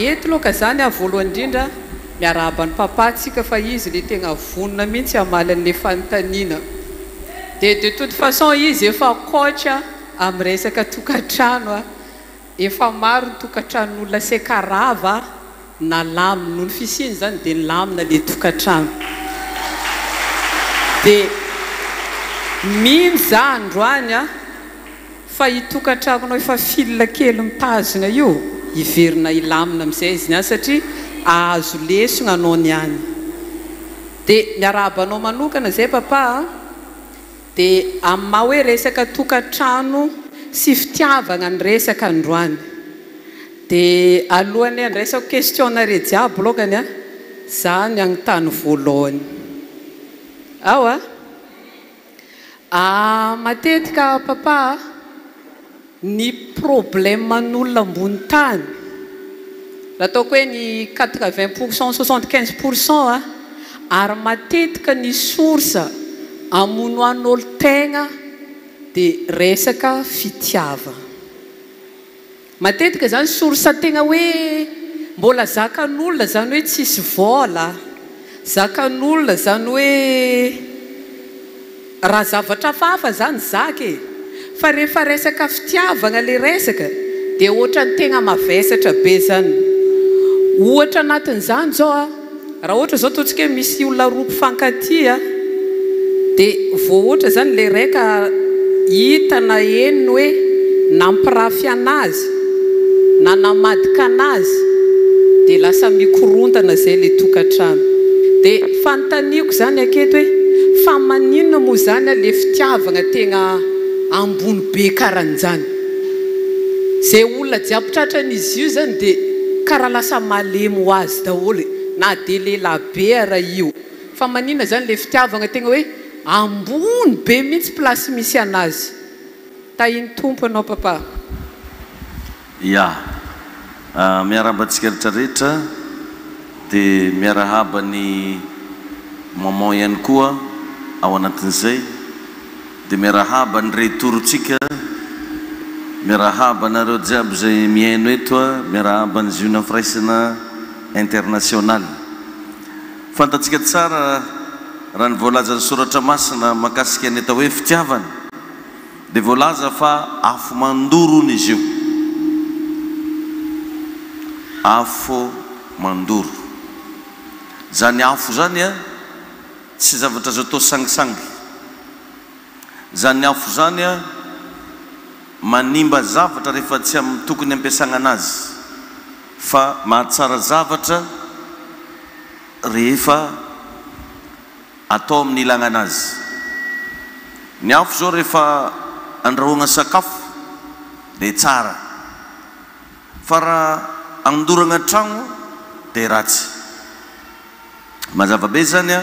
Eto loka zany voalohany indrindra miarahaba ny papatsika fa izy le tegna vonona mihitsy amaly an'le fanontaniana. De toute façon izy efa coach amin'ny resaka tokantrano efa maro ny tokantranon'olona sekarava na lamina noho ny fisiny zany de lamina le tokantrano. De mino za androany fa itokantranonao efa fila kely mitazona io iverina ilamina amizay izy niany satria ahazo lesona anao niany. De miarabanao manokana zay papa de amin'ny maha hoe resaka tokantrano sy fitiavana ny resaka androany. De alohany andresako questionnaire jiaby lôkany zany agnontany voalohany. Ao matetika papa ny problème man'olona ambony tany raha ataoko hoe ny 80% 75% ary matetika ny source amonoan'olo tegna de resaka fitiavana. Matetika zany source tegna hoe mbola zakan'olona zany hoe tsisy vola, zakan'olona zany hoe raha zavatra fafa zany zaka fa rehefa resaka fitiavana le resaka de ohatra ny tegna mavesatra be zany. Ohatra anatin'izany zao raha ohatra zao ataontsika hoe misy olona roa mpifankatia de vao ohatra zany le raika hita na henony hoe nampirafy anazy na namadika anazy de lasa mikorontana zay le tokantrano. De fanontaniako zany aketo hoe fa maninona moa zany le fitiavana tegna ambony be karan'izany. Zay olona jiaby tratran'izy io zany de karaha lasa malemy ho azy daholo na de lehilabe raha io. Fa maninona zany le fitiavana tegna hoe ambony be mihitsy place misy anazy. Tahiny tompo anao papa. Ya, miarabantsika rehetrarehetra de miarahaba ny maman ihany koa ao anatin'izay. De miarahaba ny retourtsika, miarahaba nareo jiaby zay miaino eto miarahaba ny Junior firaisana international. Fantatsika tsara raha ny voalaza ny soratra masina makasika ny atao hoe fitiavana de voalaza fa afo mandoro ny izy io. Afo mandoro zany afo zany tsy zavatra azo atao sangisangy. Zany afo zany manimba zavatra rehefa tsy amin'ny tokony ampiasana anazy fa mahatsara zavatra rehefa atao amin'ny ilana anazy. Ny afo zao rehefa andrahoana sakafo de tsara fa raha andorana tragno de ratsy. Mazava be zany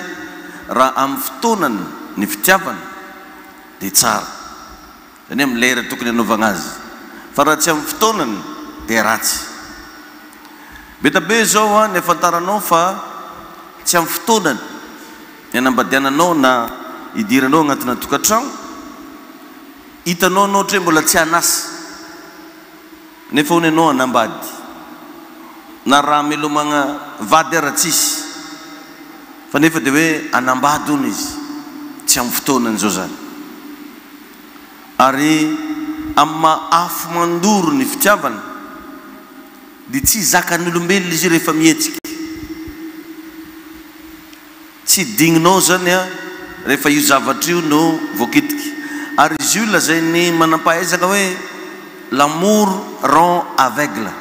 raha amin'ny fotoanany ny fitiavana de tsara zany amin'ny lera tokony anaovana azy fa raha tsy amin'ny fotoanany de ratsy. Beta be zao ny afantaranao fa tsy amin'ny fotoanany ny anambadiananao na idiranao agnatina tokantrano hitanao anao ohatra hoe mbola tsy anasa nefa hony anao anambady na raha melomagna vady ara tsisy fa nefa de hoe anambady hony izy tsy amin'ny fotoanany zao zany. Ary amin'ny afo mandoro ny fitiavana de tsy zakan'olombelona izy rehefa mihetsika. Tsy digninao zany rehefa io zavatra io no voakitiky. Ary izy io lazainy manampahaizaka hoe l'amour rend aveugle.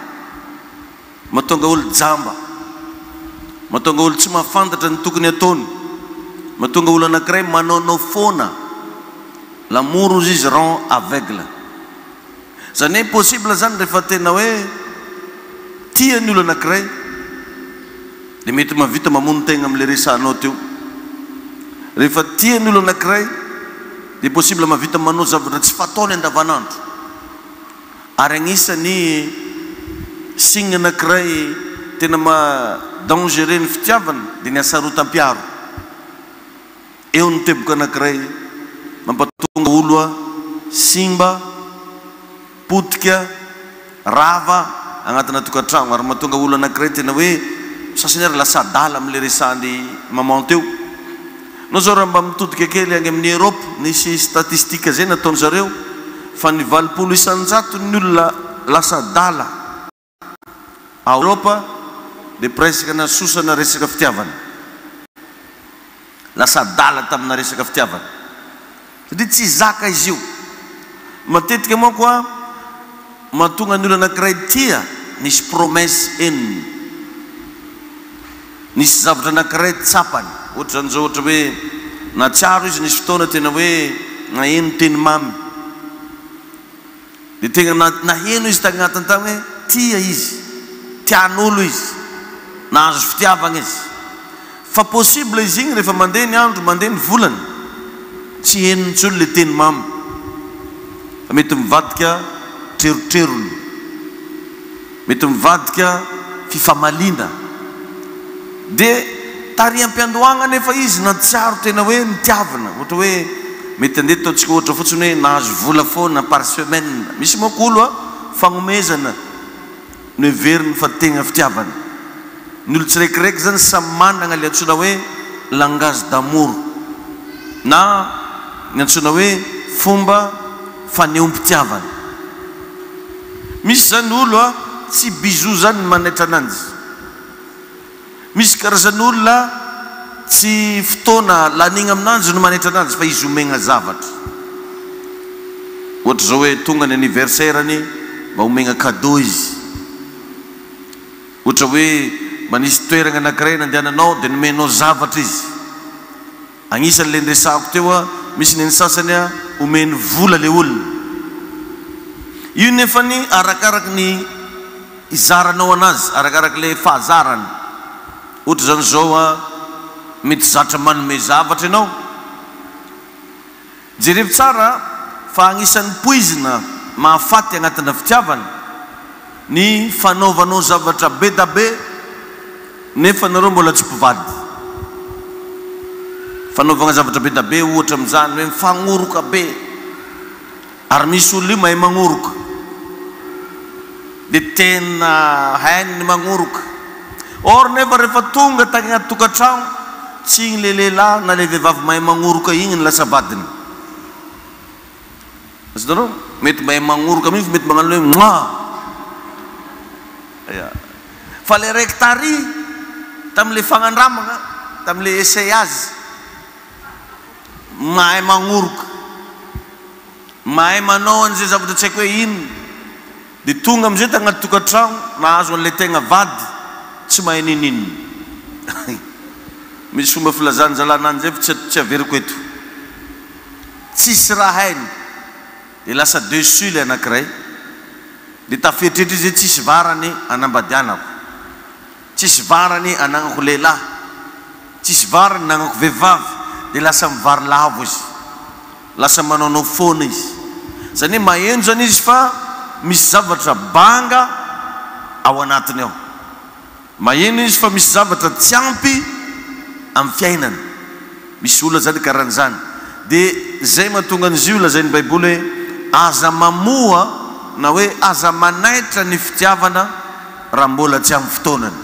Mahatonga olo jamba, mahatonga olo tsy mahafantatra ny tokony ataony, mahatonga olo anankiray manaonao foana. L'amour ozy izy rend aveugle. Zany impossible zany rehefa tena hoe tia ny olo anankiray de mety mavita mamono tegna am'le resanao teo. Rehefa tia ny olo anankiray de possible mavita manao zavatra tsy fataony andavanandro. Ary agnisany signe anankiray tena dangereux ny fitiavana de ny asarotam-piaro. Eo ny teboka anankiray mampatonga olo simba, potika, rava agnatina tokantrano ary mahatonga olo anankiray tena hoe sasany ary lasa adala am'le resan'ny maman teo. Nao zao raha mba mitodika kely agny amin'ny Europe nisy statistika zay nataony zareo fa ny 80 isanjato ny olona lasa adala a Europa de presque nasosana resaka fitiavana, lasa adala tamina resaka fitiavana satria tsy zaka izy io. Matetika moa koa mahatonga ny olo anankiray tia nisy promesse eniny, nisy zavatra anankiray tsapany, ohatra zany zao ohatra hoe natsiaro izy nisy fotoana tena hoe naheno teny mamy de tegna naheno izy tagnatiny tagny hoe tia izy, tian'olo izy, nahazo fitiavagna izy. Fa possible izy igny rehefa mandeha ny andro, mandeha ny volany, tsy henony tsolo le teny mamy, mety mivadika trerotrerony, mety mivadika fifamaliana. De tariam-piandohagna nefa izy natsiaro tena hoe nitiavana, ohatra hoe mety andeha ataontsika ohatra fotsiny hoe nahazo vola foana par semaine. Misy moa olo fagnomezana no heveriny fa tegna fitiavana. Ny olo tsiraikiraiky zany samy manana le antsoina hoe langage d'amour na ny antsoina hoe fomba faneom-pitiavana. Misy zany olo tsy bijou zany manaitra ananjy, misy karazany olona tsy fotoana lanigna aminanjy no manaitra ananjy fa izy omegna zavatra. Ohatra zao hoe tonga ny anniversaire-ny mba omegna cadeau izy, ohatra hoe manisy toeragna anankiray nandehananao de nomenao zavatra izy. Agnisan'le ndresako teo misy ny sasany omeny vola le olona. Io nefa ny arakaraky ny izaranao anazy, arakaraky le fahazarany. Ohatra zany zao mety zatra manome zavatra ianao, jerevy tsara fa agnisan'ny poizina mahafaty agnatina fitiavana ny fanaovanao zavatra be da be nefa nareo mbola tsy mpivady. Fanaovagna zavatra be da be ohatra amin'izany hoe mifagnoroka be, ary misy olo io mahay magnoroka de tena hainy ny magnoroka. Or nefa rehefa tonga tagny agnaty tokantrano tsy igny le lehilahy na le vehivavy mahay magnoroka igny ny lasa vadiny. Azonareo mety mahay magnoroka mihitsy, mety magnano hoe moa. Fa le raiky tary tam'le fagnandramagna, tam'le essayage, mahay magnoroka, mahay manao an'izay zavatra tsy haiko hoe ino, de tonga am'izay tagnaty tokantrano nahazo an'le tegna vady tsy mahay ninino. Misy fomba filazany zalanany zay fa tsy averiko eto, tsisy raha hainy de lasa dessus le anankiray de taferitrehitra izy hoe tsisy varany anambadianako, tsisy varany anagnako lehilahy, tsisy varany nagnako vehivavy, de lasa mivary lavo izy, lasa manaonao foana izy. Zany hoe maheno zany izy fa misy zavatra banga ao anatiny ao, maheno izy fa misy zavatra tsy ampy amin'ny fiainany. Misy olona zany karahan'izany, de zay mahatonga an'izy io lazain'ny Baiboly hoe aza mamoa na hoe aza manaitra ny fitiavana raha mbola tsy amin'ny fotoanany.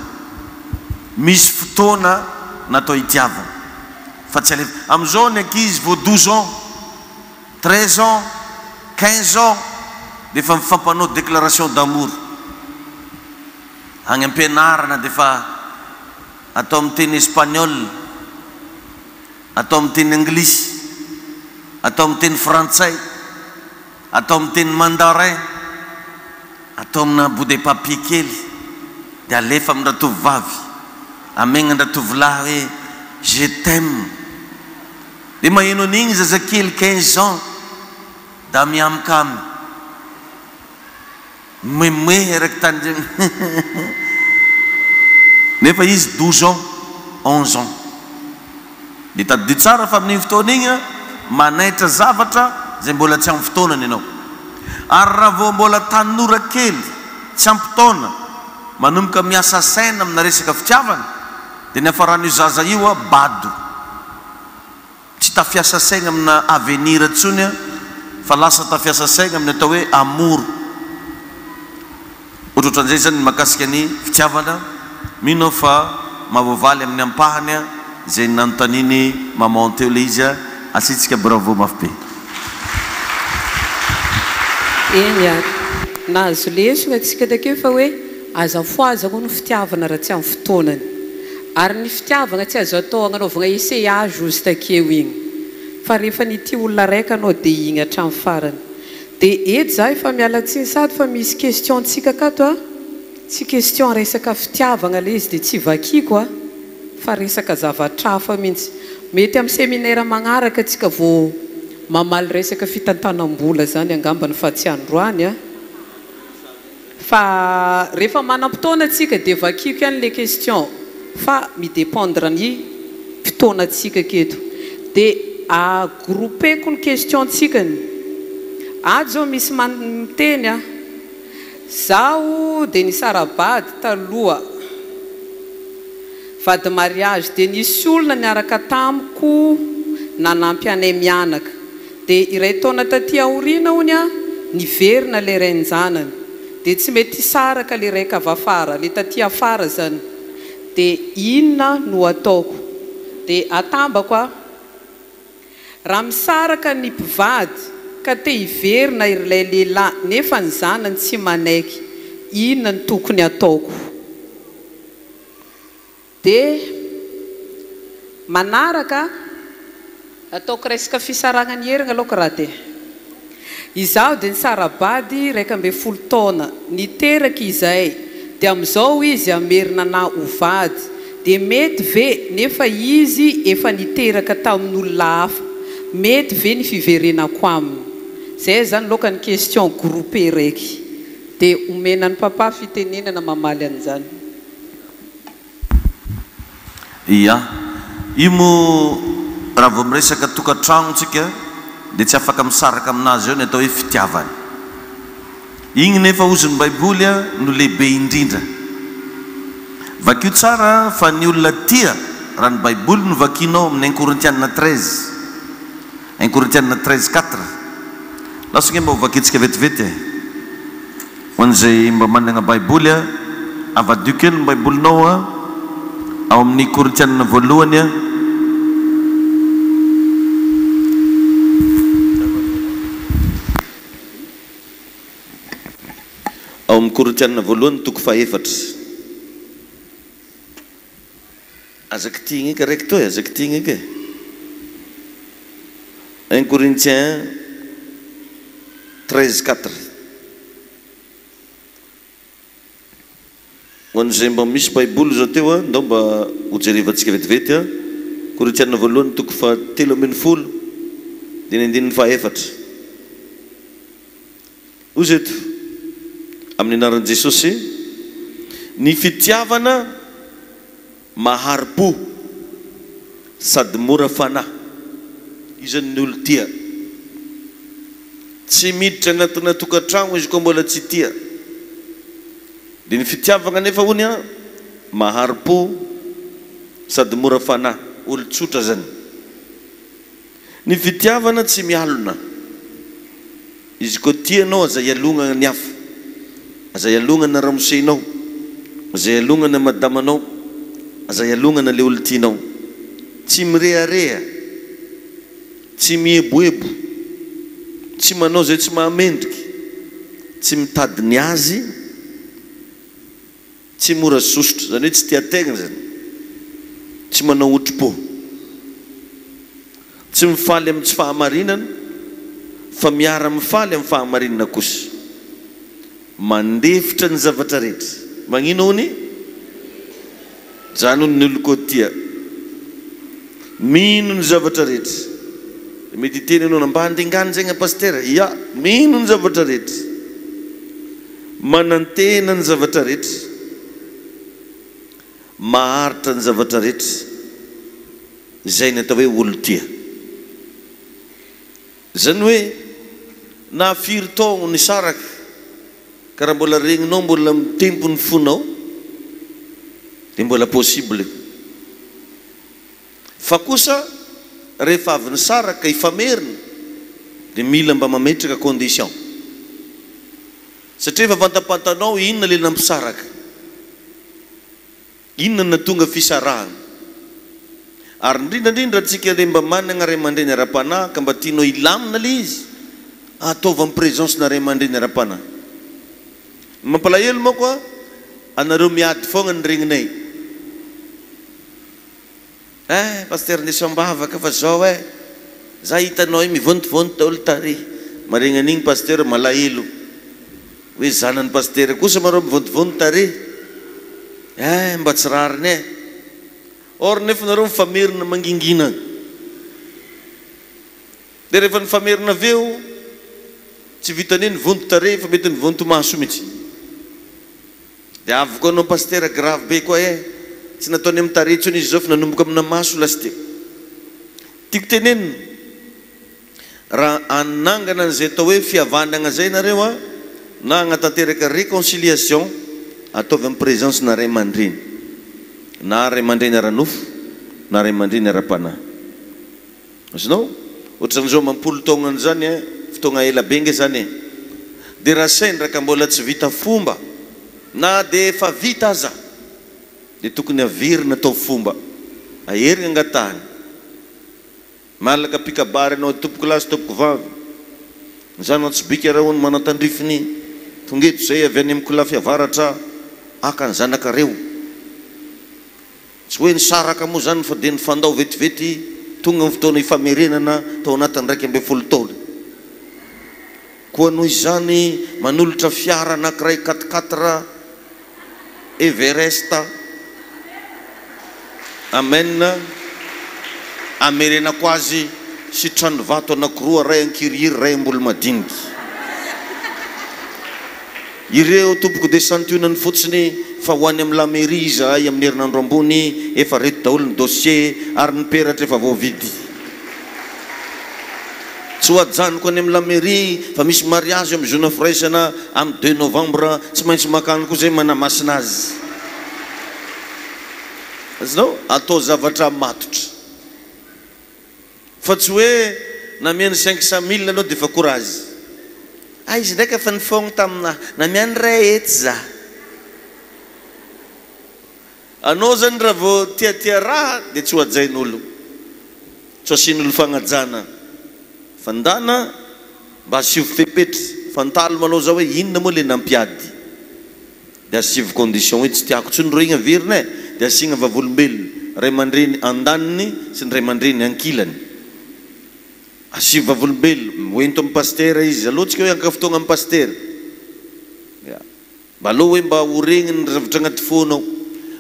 Misy fotoana natao hitiavana fa tsy alefa. Am'izao ny ankizy vao 12 ans, 13 ans, 15 ans de fa mifampanao déclaration d'amour. Agny am-pianarana de fa atao amin'ny teny espagnol, atao amin'ny teny anglisy, atao amin'ny teny frantsay, atao amin'ny teny mandarin, atao amina bout de papier kely de alefa amin'ny ratovivavy, amegna ny ratovolahy hoe je t'aime. De maheno an'igny zazakely 15 ans da miamikamy moemoe araky tany zay nefa izy 12 ans 11 ans. De tadidio tsara fa amin'igny fotoana igny manaitra zavatra zay mbola tsy amin'ny fotoanany ianao. Ary raha vao mbola tanora kely tsy ampy taona manomboka miasa saina amina resaka fitiavana de ny afaran'io zaza io bado, tsy tafiasa saigna amina avenir ntsony fa lasa tafiasa saigna amin'ny atao hoe amour. ohatrohatran'izay zany mahakasika ny fitiavana mino fa mahavoavaly amin'ny ampahany a zay nanotaniny maman teo le izy a asitsika bravo mafy be eny a nahazo lesona atsika takeo fa hoe aza foazako no fitiavana raha tsy amin'ny fotoanany ary ny fitiavana tsy azo atao agnanaovana essayage ozy takeo igny fa rehefa nity olona raika anao dia igny hatramin'ny farany dia eto za efa mialatsiny sady fa misy question tsika akato a tsy question resaka fitiavana le izy dia tsy vakiko a fa resaka zavatrafa mihitsy mety amin'ny séminaire magnaraka tsika vao mamaly resaka fitantanam-bola zany angamba ny fahatsiandroany a fa rehefa manam-potoana atsika dia vakiko ihany le question fa midépendre ny fotoana atsika keto dia agroupeko ny question tsikany ady zao misy miteny a zaho dia nisy arabady taloha vady mariage dia nisy olona niaraka tamiko nanampy anay mianaka dia iray taona taty aoriana hony a niverina le rain-janany dia tsy mety saraka le raika avy afara le taty afara zany dia inona no ataoko dia atambako a raha misaraka ny mpivady ka te hiverina ilay lehilahy nefa ny zanany tsy manaiky inona ny tokony ataoko dia manaraka ataoko resaka fisaragna ny herigna aloha raha dia izaho dia ny sarabady raika ambe 10 taona niteraka izay dia amin'izao izy amerina na hovady dia mety ve nefa izy efa niteraka tamin'olona hafa mety ve ny fiverenako aminy zay zany loka ny question groupé raiky dia omenan'ny papa fitenenana mamaly an'izany ia io mo raha vao miresaka tokantragno tsika dia tsy afaka misaraka aminazy eo ny atao hoe fitiavany igny nefa ozon'ny baiboly a no lehibe indrindra vakio tsara fa ny olona tia raha ny baiboly no vakinao amin'ny 1 Korintianina 13 1 Korintianina 13:4 lasonge mba ho vakitsika vetivety e ho an'izay mba manana baiboly a avadio kely ny baibolinao a ao amin'ny Korintianina voalohany a ao amin'ny Korintianina voalohany toko 4 azaky tigny eky raiky to e azaky tigny eky 1 Corinthiens 13:4 ho an'izay mba misy baiboly zao teo a ndao mba hojerevantsika vetivety a Korintianina voalohany toko 13 dinindininy 4 ozy eto amin'ny anaran'i Jesosy ny fitiavana mahari-po sady mora fanahy izany ny olo tia tsy miditra anatina tokantragno izy koa mbola tsy tia dia ny fitiavana nefa hony a mahari-po sady mora fanahy olo tsotra zany ny fitiavana tsy mialona izy koa tianao aza ialogna ny hafa aza ialogna ramosenao aza ialogna madamanao aza ialogna le olo tianao tsy mirearea tsy mieboebo tsy manao zay tsy mahamendriky tsy mitady ny azy tsy mora sosotro zany hoe tsy tiategna zany tsy manao otro-po tsy mifaly amin'ny tsy fahamarinana fa miara mifaly amin'ny fahamarinana kosa mandefitra ny zavatra rehetra magnino hony zany hony ny olo koa tia mino ny zavatra rehetra mety teny anao mba handingany zegny pastera ia mino ny zavatra rehetra manantena ny zavatra rehetra maharitra ny zavatra rehetra zay ny atao hoe olo tia zany hoe na firy taogno ny saraka ka raha mbola regninao mbola mitempo ny fonao dia mbola possible fa kosa rehefa avy ny saraka ifamerina dia mila mba mametraka condition satria efa fantapantanao inona le nampisaraka, inona na tonga fisarahana. Ary indrindrandrindra antsika le mba manana ray aman-dreny ara-panahy ka mba tianao ilamina le izy, ataova amin'ny présence na ray aman-dreny ara-panahy. Mampalahelo moa koa anareo miady foana ny regninay. Paster nisambavaka fa zao za hitanao mivontovonto taolo tary. Maregna an'igny paster malahelo. Hoe zanan'ny paster kosa marao mivontovonto tary. Mba tsy rariny or nefa nareo mifamerina mangingina. Dia rehefa nifamerina aveo tsy vitany nivonto tary fa mety nivonto maso mihitsy. Dia avy koa anao paster grave be koa tsy nataony amin'ny tary intsony izy zao fa nanomboka amina maso lasy teo. Tiako tenenina raha anangana an'izay atao hoe fihavanana zay nareo na hanatanteraka réconciliation, ataovy amin'ny présence na ray aman-dreny, na ray aman-dreny ara-nofo na ray aman-dreny ara-panahy. Azonao ohatran'izao mampolo taona zany fotoagna ela be nge zany dia raha saindraka mbola tsy vita fomba na dia efa vita aza dia tokony averina atao fomba, aherina angatahany. Malaka pikabary anao tompoko lasy tompoko vavy, zany tsy bika raha hono manatandrifiny tongeto zay avy any amin'ny kolafy avaratra aka ny zanakareo. Tsy hoe nisaraka moa zany fa dia nifandao vetivety tonga amin'ny fotoana ifamerenana tao anatin'ny 12 taona. Koa noho izany manolotra fiara anankiray 4x4 Everest, amen, amerenako azy sitrany vato anankiroa, ray ankiriry ray ambolo madinika. Ireo tompoko desantionany fotsiny fa ho any amin'ny lamerie izahay amin'ny herinandro ambony efa reto daholo ny dossier ary ny peratra efa voavidy. Tsy ho ajanoko any amin'ny lamerie fa misy mariage amin'ny zona firaisana amin'ny 2 novembre, tsy maintsy makany koa zay manamasina azy. Azonao atao zavatra matotra fa tsy hoe namiany 500 000 anao dia fa courage. Izy ndraika fa nifogna tamina namiany ray ety za. Anao zany raha vao tiatia raha dia tsy ho ajain'olo, tsy asian'olo fagnajana. Fandana mba asivo fepetra, fantalo manao zao hoe inona moa le nampiady, dia asivo condition hoe tsy tiako tsy nyroigna averina dia asiagna vavolombelona, ray aman-dreny andaniny sy ny ray aman-dreny ankilany. Asivo vavolombelona hoento amin'ny paster izy, alohatsika hoe ankafotoagna amin'ny paster, mba aloha hoe mba horegny ny zavatra agnaty fonao.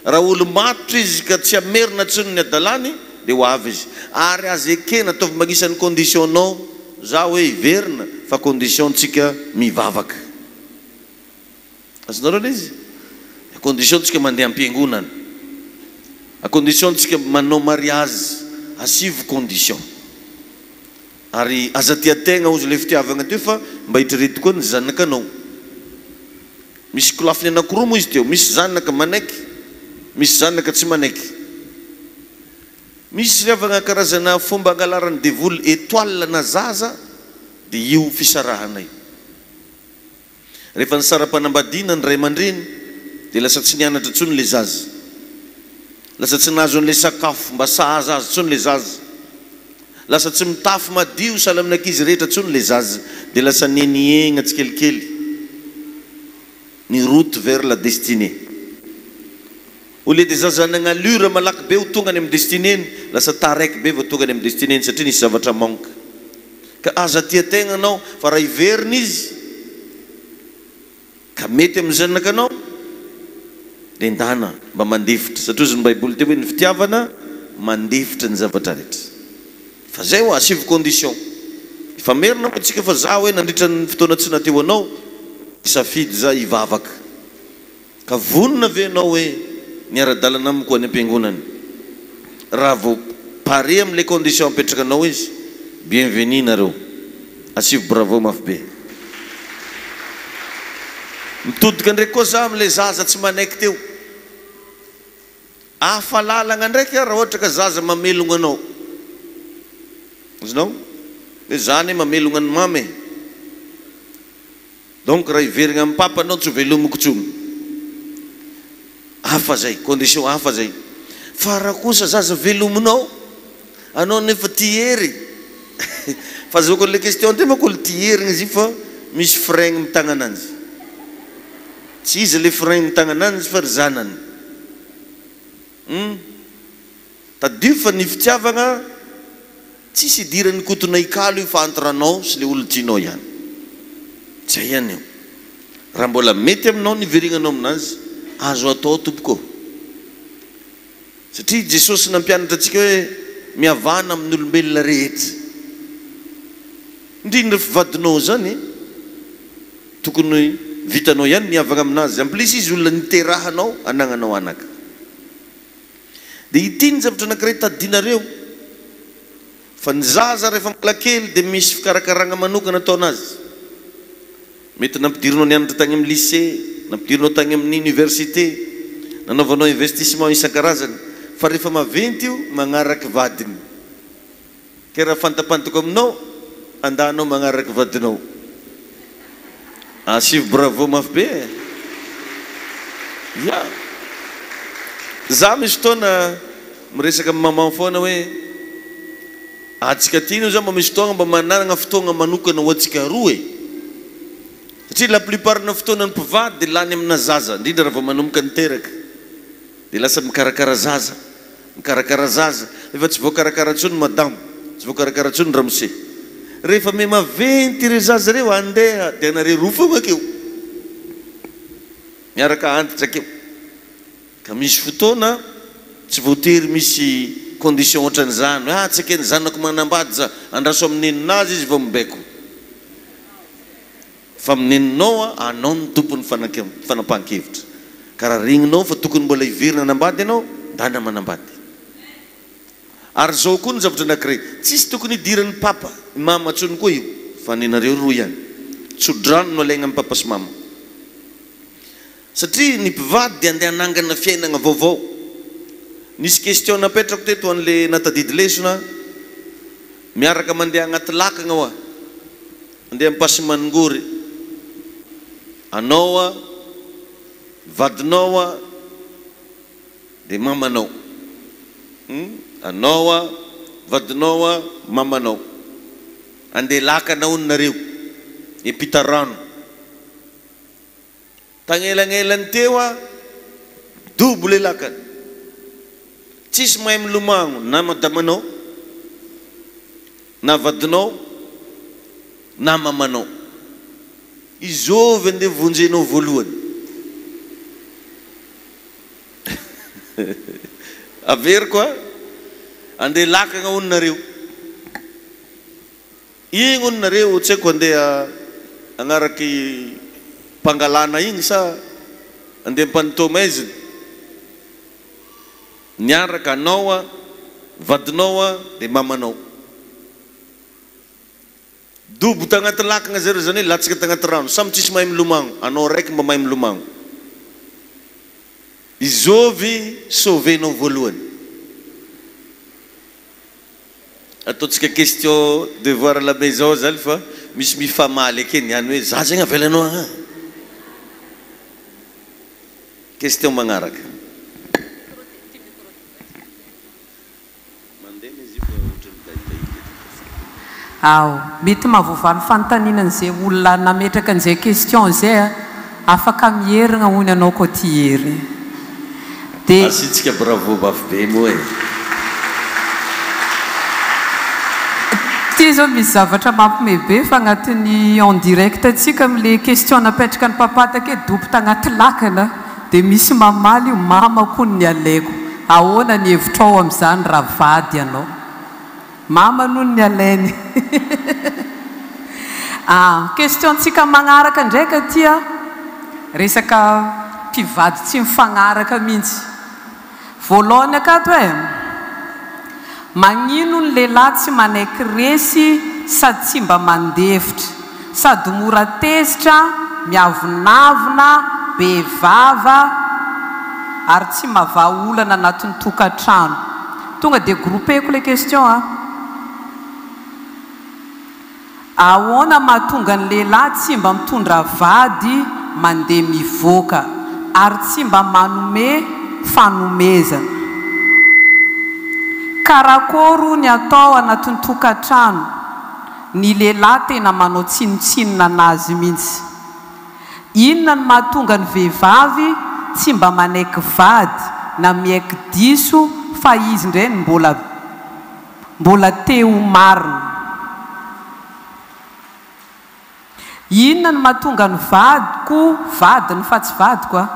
Raha olo matotra izy ka tsy amerina tsony ny adalany dia ho avy izy. Ary azy ekena ataovy magnisan'ny conditionao za hoe hiverina fa condition tsika mivavaka. Azonareo le izy condition tsika mandeha am-piangonana, condition tsika manao mariage, asivo condition. Ary aza tiategna ozy le fitiavagna teo fa mba hitrerety koa ny zanakanao. Misy kolafiny anankiroa moa izy teo, misy zanaka manaiky, misy zanaka tsy manaiky. Misy riavagna karazana fomba angalaran'ny devoly étoile na zaza dia io fisarahanay. Rehefa nisara-panambadiana ny ray aman-dreny dia lasa tsy nianatra tsony le zaza, lasa tsy nahazo an'le sakafo mba sahaza azy tsony le zaza, lasa tsy mitafy madio sahala amin'ankizy rehetra tsony le zaza, dia lasa nieniegna tsikelikely, ni route vers la destinée. Au lieu dia zaza nagnalura malaky be ho tonga any amin'ny destineny, lasa taraiky be vao tonga any amin'ny destineny satria nisy zavatra manka. Ka aza tiategna anao fa raha hiverina izy ka mety amin'ny zanakanao dia ndana mba mandefitra, satria ozy ny baiboly teo hoe ny fitiavana mandefitra ny zavatra rehetra. Fa zay ho asivo condition. Ifamerina moa tsika fa za hoe nandritra ny fotoana tsy nateo anao isafidy za hivavaka, ka vonona ve anao hoe niara-dalana amiko any am-piangonany. Raha vao pare amin'ilay condition apetraka anao izy, bienvenue nareo, asivo bravo mafy be. Mitodika ndraiky koa za amin'ilay zaza tsy manaiky teo, afalalagna ndraiky raha ohatra ka zaza mamelogna anao. Azonao hoe zany mamelogna ny mamy, donc raha iverigna amin'ny papa anao tsy ho velomiko tsony hafa zay condition hafa zay fa raha kosa zaza velominao anao nefa tihery fa zao ko le question te mako le tiherigna izy fa misy frein mitagna ananjy tsy izy le frein mitagna ananjy fa ry zanany tadio fa ny fitiavagna tsisy idiran'ny kotona ikalo io fa entre anao sy le olo tianao ihany zay ihany io raha mbola mety aminao niverignanao aminazy azo atao tompoko satria Jesosy nampianatra antsika hoe mihavana amin'ny olombelona rehetra indrindra fivadinao zany tokony vitanao ihany mihavana aminazy en plus izy olona niterahanao anagnanao anaka dia ity ny zavatra anankiray tadinareo fa ny zaza rehefa mbola kely dia misy fikarakaragna manokana ataonazy mety nampidirinao nianatra tagny amin'ny lycée nampidirinao tagny amin'ny université nanaovanao investissement isan-karazany fa rehefa maventy io magnaraky vadiny ke raha fantapantako aminao andanao magnaraky vadinao asivy bravo mafy be ya za misy fotoana miresaka amin'ny maman foana hoe atsika tino za mba misy fotoagna mba mananagna fotoagna manokana ho atsika roa satria la plupart na fotoana ny mpivady dia lany amina zaza indrindra raha vao manomboka niteraka dia lasa mikarakara zaza efa tsy voakarakara ntsony madamo tsy voakarakara ntsony ramose rehefa me maventy re zaza reo andeha dia anare roa fogna akeo miaraka antitra akeo ka misy fotoana tsy voatery misy condition ohatran'izany hoe tsy akeny zanako manambady za andraso amin'ny neninazy izy vao mibaiko fa amineninao anao ny tompony fanapahan-kevitra ka raha regninao fa tokony mbola iverina anambady ianao dana manambady ary zao koa ny zavatra anankiray tsisy tokony idiran'ny papa mama ntsony koa io fa nenareo roa ihany tsodrano no alaigna amin'ny papa sy mama satria ny mpivady dia andeha anangana fiainana vaovao nisy question napetrako teto an'le natadidy lesona miaraka mandeha agnaty lakagna hoa andeha ampasy manongory anao vadinao dia mamanao anao vadinao mamanao andeha lakana ony nareo epita rano tagnelanelany teo dobo le lakana tsisy mahay milomagno na madamanao na vadinao na mamanao izovy andeha vonjenao voalohany avery koa andeha lakagna ony nareo igny ony nareo tsy haiko andeha agnaraky mpangalana igny sa andeha mpanitomaiziny niaraka anao vadinao dia mamanao dobo tagnaty lakagna zay zany hoe latsika tagnaty rano samy tsisy mahay milomagno anao raiky mba mahay milomagno izovy sauvenao voalohany ataontsika question devoir à la maison zany fa misy mifamaly akeny ihany hoe za zegny avelanao agny question magnaraka ao mety mahavoavaly fanontanianan'izay olona nametraka an'izay question zay afaka mierigna hony anao koa tihery dia asitsika bravo mafy be moa e ty zao misy zavatra mampime be fa agnatin'ny en direct atsika am'le question napetraka ny papataka hoe dobo tagnaty lakana dia misy mamaly io mama koa ny alaiko ahoana ny hevitrao amin'izany raha vady ianao mama noho ny alainy question tsika magnaraka ndraika tia resaka mpivady tsy mifagnaraka mihitsy voalohany akato hoe magnino ny lehilahy tsy manaiky resy sady tsy mba mandevitra sady mora tezitra miavonavina bevava ary tsy mavaolana anatin'ny tokantrano tonga dia groupeko le question ahoana mahatonga ny lehilahy tsy mba mitondra vady mandeha mivoaka ary tsy mba manome fanomezana. Karakory ny atao anatin'ny tokantrano ny lehilahy tena manao tsinotsinona anazy mihitsy. Inona ny mahatonga ny vehivavy tsy mba manaiky vady na miaiky diso fa izy ndray ny mbola teo marina. Inona ny mahatonga ny vadiny fa tsy vadiko a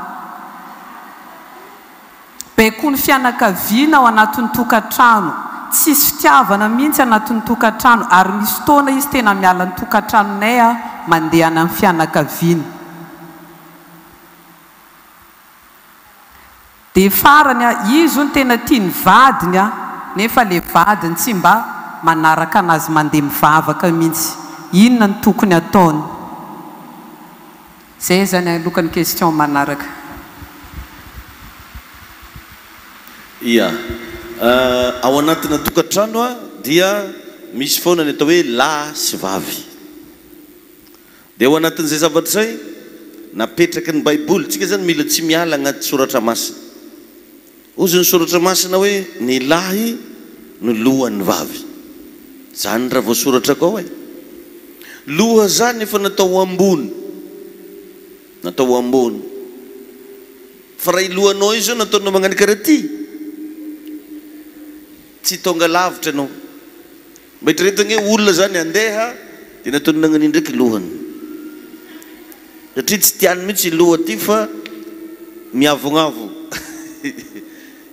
baiko ny fianakaviana ao anatin'ny tokantrano, tsisy fitiavana mihitsy anatin'ny tokantrano ary misy fotoana izy tena miala ny tokantranonay a mandeha any amin'ny fianakaviana. Dia farany a izy ny tena tia ny vadiny a nefa le vadiny tsy mba manaraka anazy mandeha mivavaka mihitsy. Inona ny tokony ataony? Zay zany alokan'ny question manaraka. Ia, ao anatina tokantrano a dia misy foana ny atao hoe lahy sy vavy. Dia ao anatin'izay zavatra zay napetraky ny baiboly, tsika zany mila tsy miala agnaty soratra masina. Ozy ny soratra masina hoe ny lahy no lohan'ny vavy. Zany raha voasoratra koa hoe loha zany efa natao ambony, natao ambony. Fa raha lohanao izy nataonao magnano karaha ty, tsy tonga lavitra anao. Maitreretana hoe olona zany andeha dia nataony nagnany ndraiky lohany, satria tsy tiany mihitsy loha ty fa miavognavo.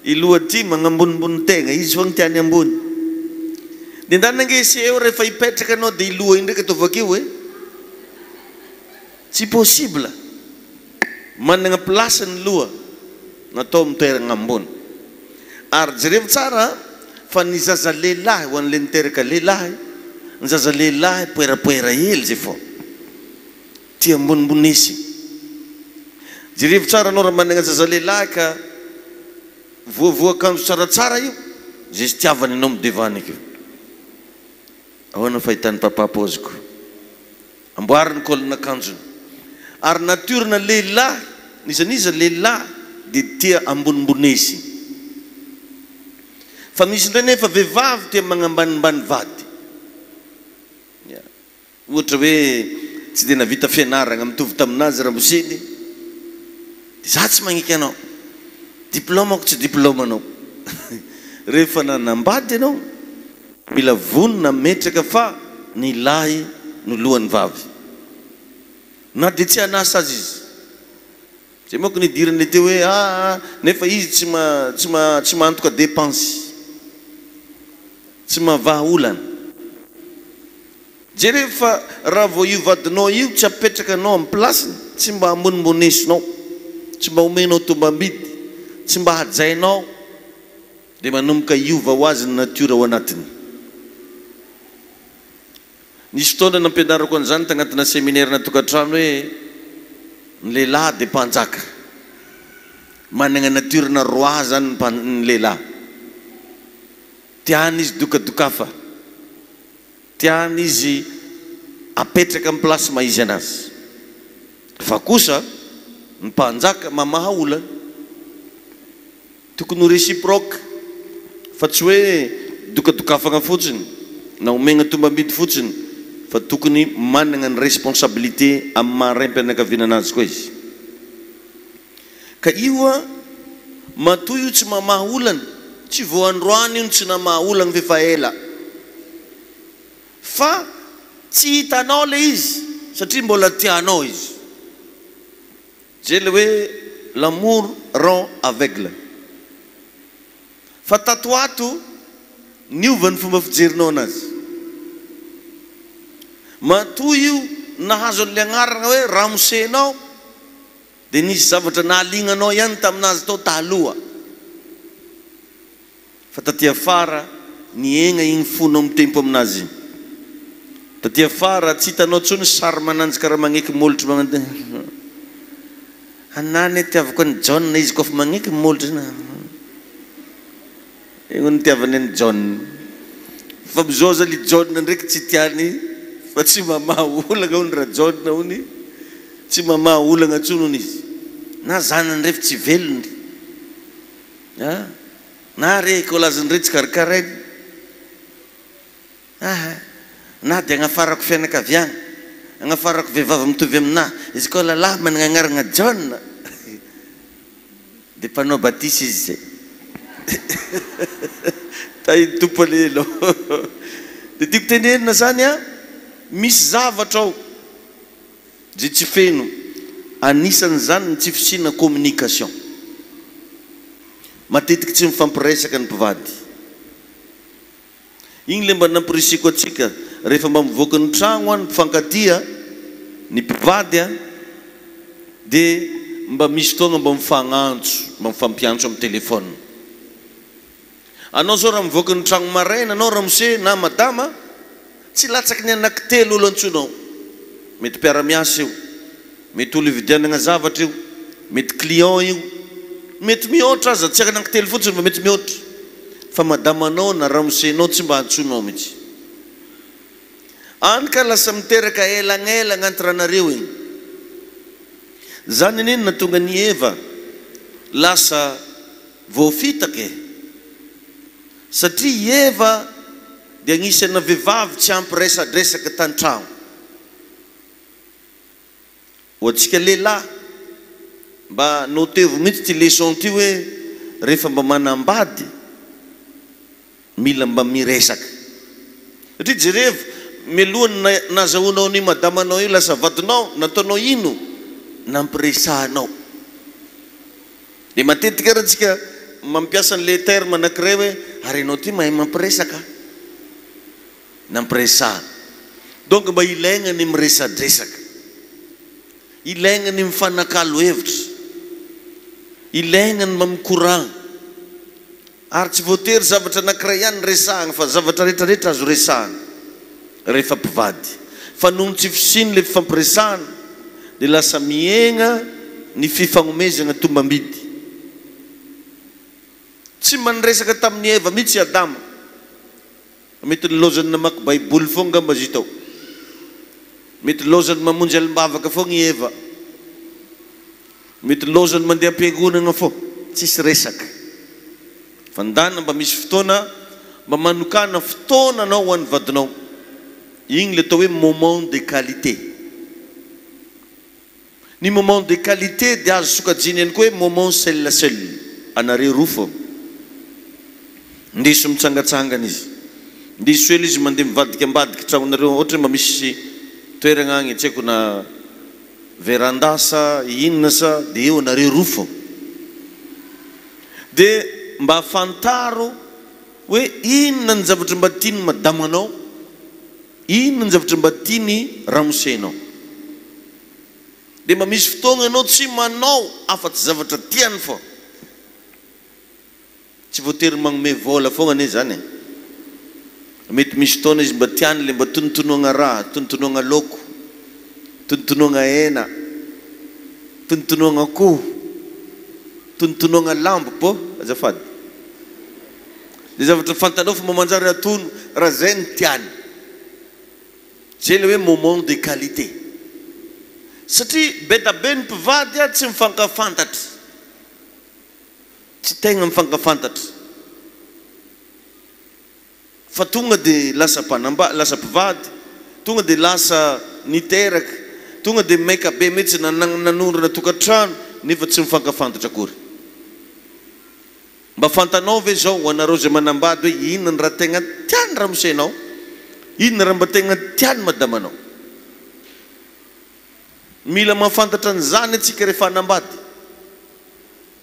I loha ty magnambonimbony tegna, izy fa tiany ambony. Dia ndanangese eo rehefa hipetraka anao dia i loha ndraiky atao vakeo hoe tsy possible. Manana place ny loha natao mitoerana ambony. Ary jereo tsara fa ny zaza lehilahy ho an'le niteraka lehilahy, ny zaza lehilahy poerapoera hely zay fao tia ambonimbonesy. Jereo tsara anao raha manana zaza lehilahy ka voavoakanjo tsaratsara io, zay sy tiavany anao midevaniko. Ahoana fahitany papa poziko amboariny kolon'akanjony. Ary natorana lehilahy, nizaniza lehilahy dia tia ambonimbonesy. Fa misy indray nefa vehivavy tia magnambanimbany vady. Ohatra hoe tsy dia navita fianarana mitovy taminazy ramosiny, dia za tsy magniky anao, diplômako tsy diplômanao. Rehefa nanambady anao mila vonona metraka fa ny lahy no lohan'ny vavy. Na dia tsy hanasa azy izy. Zay moako nidirany teo hoe nefa izy tsy mahantoka dépense, tsy mahavaha olana. Jereo fa raha vao io vadinao io tsy apetraka anao amin'ny plasiny, tsy mba hamonimbonesinao, tsy mba homenao tombambidy, tsy mba hajainao, dia manomboka iova ho azy ny natiora ao anatiny. Nisy fotoana nampianarako an'izany tagnatina séminaire na tokantrano hoe ny lehilahy dia mpanjaka, manana natiorana roi zany ny lehilahy. Tiany izy dokadokafa, tiany izy apetraka amin'ny plasy maizy anazy. Fa kosa ny mpanjaka mamaha olana, tokony ho réciproque, fa tsy hoe dokadokafana fotsiny na omegna tombambidy fotsiny, fa tokony manana ny responsabilité amin'ny maharam-pianakaviana anazy koa izy. Ka io a matoy io tsy mamaha olana, tsy vao androany io tsy namaha olana fefa ela, fa tsy hitanao le izy satria mbola tianao izy. Zay le hoe l'amour rend aveugle. Fa tato ato niova ny fomba fijerinao anazy. Matoy io nahazo an'le agnarana hoe ramosenao, dia nisy zavatra nahalignanao ihany taminazy tao taloha. Fa taty afara niegna igny fonao mitempo aminazy. Taty afara tsy hitanao tsony sary mananjy karaha magneky molotry magnanty. Anany tiavako ny John izy kofa magneky molotry na. Io ny tiavany ny John. Fa bizao zany John ndraiky tsy tiany fa tsy mamaha olagna hony rajaona hony tsy mamaha olagna ntsony hony izy na zanany rehefa tsy velony na reko lazany re tsy karakarainy na dia agnafarako fianakaviana agnafarako vehivavy mitovy aminahy izy koa lalahy manana agnarana John dia mpanao batisy izy zay tahiny tompo alelo dia tiako tenenina zany misy zavatra ao zay tsy feno anisany zany ny tsy fisina communication matetiky tsy mifampiresaka ny mpivady igny le mba nampirisiko atsika rehefa mba mivoaka ny tragno any mpifankatia ny mpivady dia mba misy fotoagna mba mifagnantso mba mifampiantso amin'ny telefôna anao zao raha mivoaka ny tragno maraina anao raha mose na madama tsy latsaky ny anankitelo olo antsonao mety mpiara-miasa io mety olo ividianana zavatra io mety client io mety mihoatra aza tsy anankitelo fotsiny fa mety mihoatra fa madamanao na raha mosenao tsy mba antsonao mihitsy any ka lasa miteraka elagnelagna antranareo igny zany neny na tonga ny Eva lasa voafitaka satria Eva dia agnisana vehivavy tsy ampiresadresaka tan-tragno ho antsika lehilahy mba notevo mihitsy ty leçon ty hoe rehefa mba manambady mila mba miresaka satria jerevo mialohany nazahoanao ny madamanao io lasa vadinao nataonao ino nampiresahanao dia matetika raha tsika mampiasa an'le terme anankiray hoe ary anao ty mahay mampiresaka nampiresahana donc mba ilaigna ny miresadresaka ilaigna ny mifanakalo hevitra ilaigna ny mamikoragna ary tsy voatery zavatra anankiray ihany resahana fa zavatra rehetrarehetra azo resahana rehefa mpivady fa noho ny tsy fisiny le fifampiresahana dia lasa miegna ny fifagnomezana tombambidy tsy maniresaka tamin'ny Eva mihitsy Adama mety nilozany namaky baiboly foana ngamba izy tao mety lozany mamonjy alimbavaka foana i Eva mety lozany mandeha am-piangonana fo tsisy resaka fa ndana mba misy fotoana mba manokana fotoana anao ho an'ny vadinao igny le atao hoe moment de qualité ny moment de qualité dia azo sokajiny ihany koa hoe moment seul seul anareo roa fo ndiso mitsangatsangana izy ndiso elo izy mandeha mivadika ambadika tragnonareo ohatra mba misy toerana agny tsy haiko na veranda sa inona sa dia eo anareo roa fo dia mba afantaro hoe inona ny zavatra mba tiany madamanao inona ny zavatra mba tiany ramosenao dia mba misy fotoagna anao tsy manao afa-tsy zavatra tiany fo tsy voatery magnome vola foana ane zany mety misy fotoana izy mba tiany le mba tonotonoagna raha tonotonoagna loko tonotonoagna hena tonotonoagna akoho tonotonoagna lambo po azafady dia zavatra fantanao fa mamanjary atono raha zay ny tiany zay le hoe moment de qualité satria be da be ny mpivady tsy mifankafantatra tsy tegna mifankafantatra fa tonga dia lasa lasa mpivady tonga dia lasa niteraka tonga dia maika be mihitsy nanondrona tokantrano nefa tsy mifankafantatra akory mba fantanao ve zao ho anareo zay manambady hoe inona ny raha tegna tiany raha mosenao inona raha mba tegna tiany madamanao mila mahafantatra an'izany atsika rehefa hanambady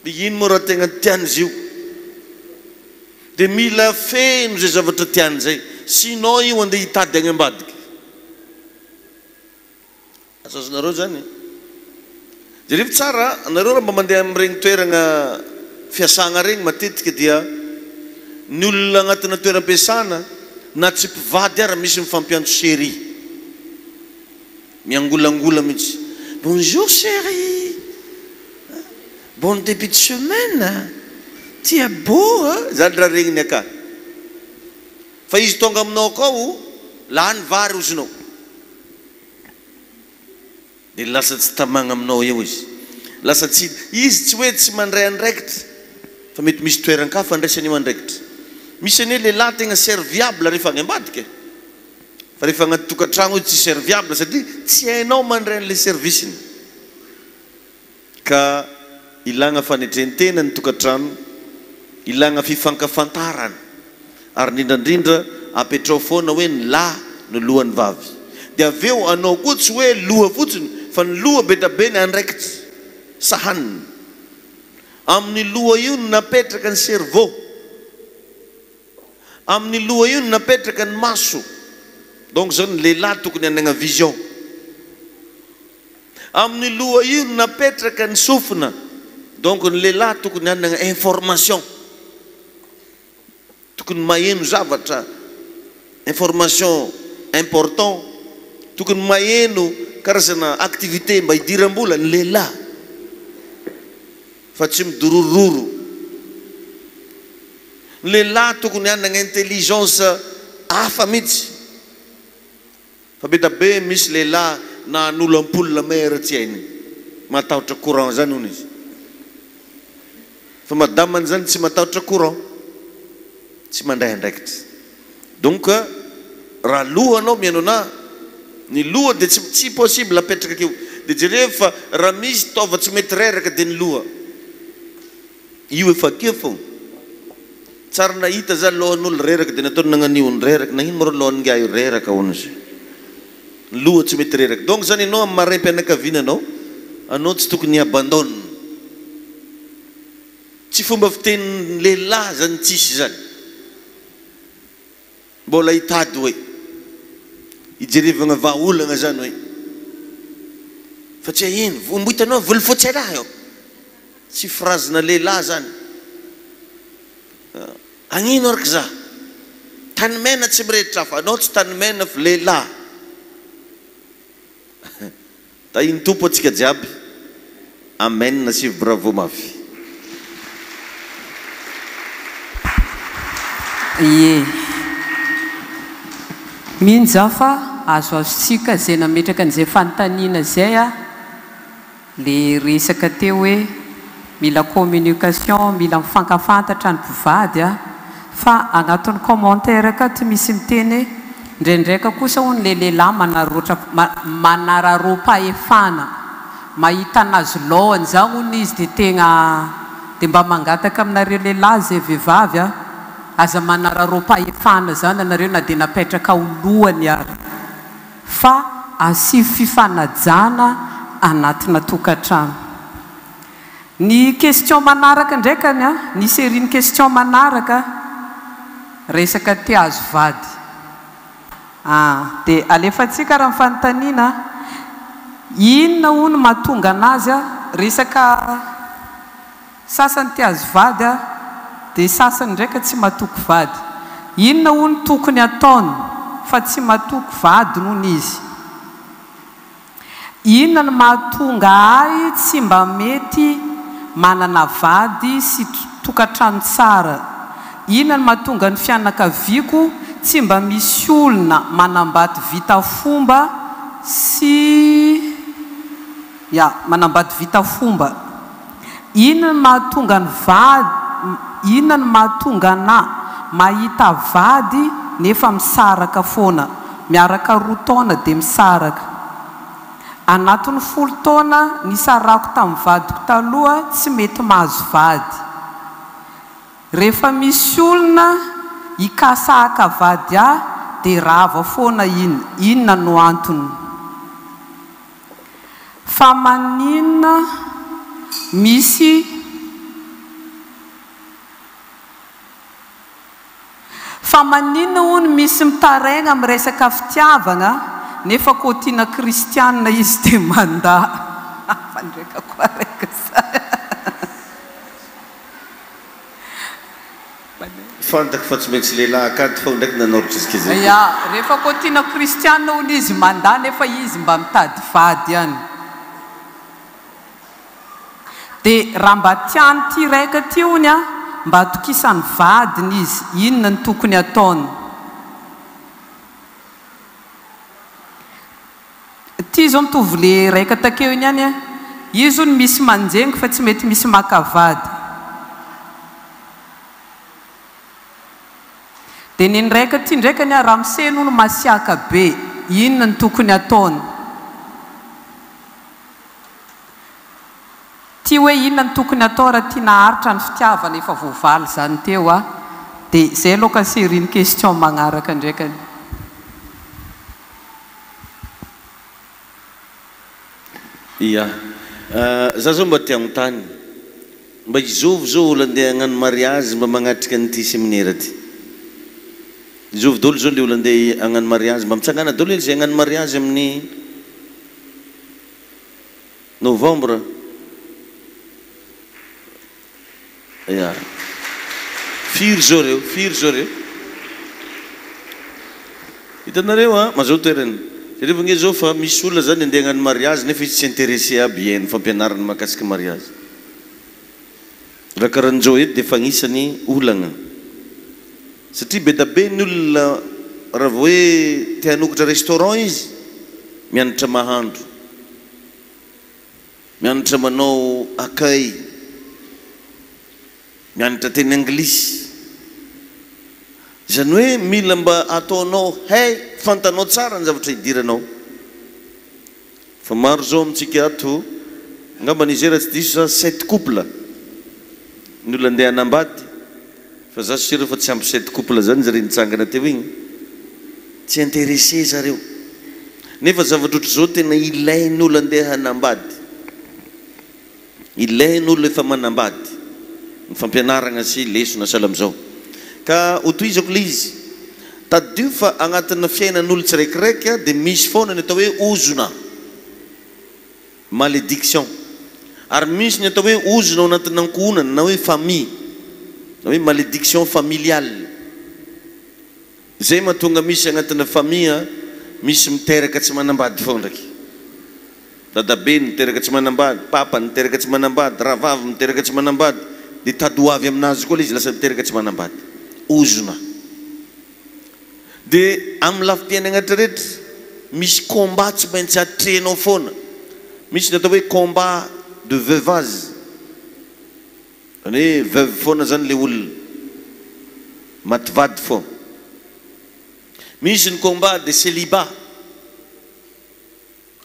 dia ino moa raha tegna tiany izy io dia mila feno zay zavatra tiany zay sinao io andeha hitady agny ambadika azazonareo zany jerevy tsara anareo raha mba mandeha amin'regny toerana fiasagna regny matetika dia ny olona agnatina toeram-piasana na tsy mpivady ara misy mifampiantso chéri miangolangola mihitsy bonjour chéri bon début de semaine tia beau zany raha regniny aka fa izy tonga aminao akao lany vary ozinao dia lasa tsy tamagna aminao eo izy, lasa tsy izy tsy hoe tsy mandray andraikitra fa mety misy toeran-kafa andraisany io andraikitra. Misy anie lehilahy tegna serviable rehefa any ambadika, fa rehefa agnaty tokantragno izy tsy serviable satria tsy hainao mandray an'ilay servisiny. Ka ilagna fanetrentena ny tokantrano, ilagna fifankafantarana, ary indrindrandrindra apetrao foana hoe ny lahy no lohan'ny vavy. Dia avy eo anao koa tsy hoe loha fotsiny fa ny loha betabe ny andraikitra sahaniny. Amin'ny loha io no napetraka ny cerveau, amin'ny loha io no napetraka ny maso. Donc zao ny lehilahy tokony hanagna vision. Amin'ny loha io no napetraka ny sofina, donc ny lehilahy tokony hanagna information, tokony maheno zavatra, information important, tokony maheno karazana activité mba hidiram-bola ny lehilahy fa tsy midorororo. Ny lehilahy tokony hanagna intelligence hafa mihitsy, fa betabe misy lehilahy na n'olo ampoule mer tsy hainy, matahotra courant zany hono izy, fa madamany zany tsy matahotra courant, tsy mandray andraikitra. Donc raha loha anao mianona ny loha dia tsy possible apetraka akeo. Dia jereo fa raha misy taova tsy mety reraka dia ny loha io efa akeo fô. Tsara nahita zany lohan'olo reraka dia nataony nagnanio ny reraka, nagnino maro lohan'ny nga io reraka hono izy, ny loha tsy mety reraka. Donc zany ianao amin'ny marim-pianakaviana anao tsy tokony abandonne. Tsy fomba fitenin'ny lehilahy zany tsisy zany, mbola hitady hoe hijerevagna vahaolagna zany hoe fa tsy ino vomboitanao voly fotsy raha eo, tsy frazina lehilahy zany. Agnino araka za tany mena tsy mireditra fa anao tsy tany mena fa lehilahy. Tahiny tompo atsika jiaby. Amen, nasivy bravo mafy. Ie minja fa azo azontsika zay nametraka an'izay fanontaniana zay le resaka teo hoe mila communication, mila mifankafantatra ny mpivady fa agnatin'ny commentaire akato misy miteny ndraindraika kosa hono le lehilahy manararo-pahefana mahita anazy lohany zany hono izy dia tegna dia mba mangataka aminareo lehilahy zay vehivavy aza manararo-pahefana zany anareo na dia napetraka ho lohany ary fa asivy fifanajana anatina tokantrano. Ny question manaraka ndraikany ny série question manaraka resaka tia azo vady. Dia alefantsika raha mifanontaniana inona hono mahatonga anazy resaka sasany tia azo vady dia sasany ndraika tsy mahatoky vady. Inona hono tokony ataony fa tsy mahatoky vady noho izy? Inona no mahatonga ahy tsy mba mety manana vady sy tokantrano tsara? Inona no mahatonga ny fianakaviako tsy mba misy olona manambady vita fomba sy manambady vita fomba? Inona no mahatonga ny vady, inona no mahatonga na mahita vady nefa misaraka foana, miaraka 2 taona dia misaraka? Anatin'ny 10 taona nisarako tamin'ny vadiko taloha tsy mety mahazo vady. Rehefa misy olona hikasaka vady dia rava foana iny. Inona no antony? Fa maninona misy mitaregna amin'ny resaka fitiavana nefa koa tiana kristianina izy dia mandà. Fandraika koa raiky zay. Fantako fa tsy maintsy lehilahy akaty fa ndraiky nanoratra izy kizay. Rehefa koa tiana kristianina hono izy mandà nefa izy mba mitady vady ihany. Dia raha mba tiany ty raika ty hony mba atokisany vadiny izy, inona ny tokony ataony? Ty zao mitovy le raika takeo iny ihany a izy zao misy manjengo fa tsy mety misy makavady dia niny raika ty ndraika ny raha miseno no masiaka be inona ny tokony ataony ty hoe inona ny tokony atao raha tia naharitra ny fitiavana efa voavaly zany teo a dia izay aloha série ny question magnaraka ndraikany ia za zao mba tia agnontany mba izovy zao olo andeha hagnano mariage mba magnatrika an'ity séminaire ty izovy dolo zao le olo andeha hagnano mariage mba mitsangana dolo izy hagnano mariage amin'ny novembre ia firy zao reo hitanareo a mazao toerany satria vagny zao fa misy olona zany andeha hagnano mariage nefa izy tsy intéressé aby ny fampianarana mahakasika mariage raha karahan'izao edy dia fagnisany olagna satria be da be ny olona raha vao hoe te hanokatra restaurant izy mianatra mahandro mianatra manao accueil mianatra teny anglisy zany hoe mila mba ataonao hay fantanao tsara ny zavatra hidiranao fa maro zao amintsika ato ngamba nizera tsy diso za 7 couple ny olona andeha hanambady fa za sira fa tsy ampy 7 couple zany zare nitsangana teo igny tsy intéressé zareo nefa zavatra ohatry zao tena ilain'olo andeha hanambady ilain'olo efa manambady ny fampianarana sy lesona sahala am'izao ka hotoizako le izy tadio fa agnatina fiainan'olo tsiraikiraiky a dia misy foana ny atao hoe ozona malédiction ary misy ny atao hoe ozona ao anatin'ny ankohonana na hoe famille na hoe malédiction familiale zay mahatonga misy agnatina famille misy miteraka tsy manambady fao ndraiky dadabe miteraka tsy manambady papa miteraka tsy manambady rahavavy miteraka tsy manambady dia tadoavy aminazy koa le izy lasa miteraka tsy manambady ozona dia amin'ny lafim-piainana rehetra misy combat tsy maintsy atrenao foana misy ny atao hoe combat de veuvage zany hoe veuve foana zany le olona mativady foana misy ny combat de célibat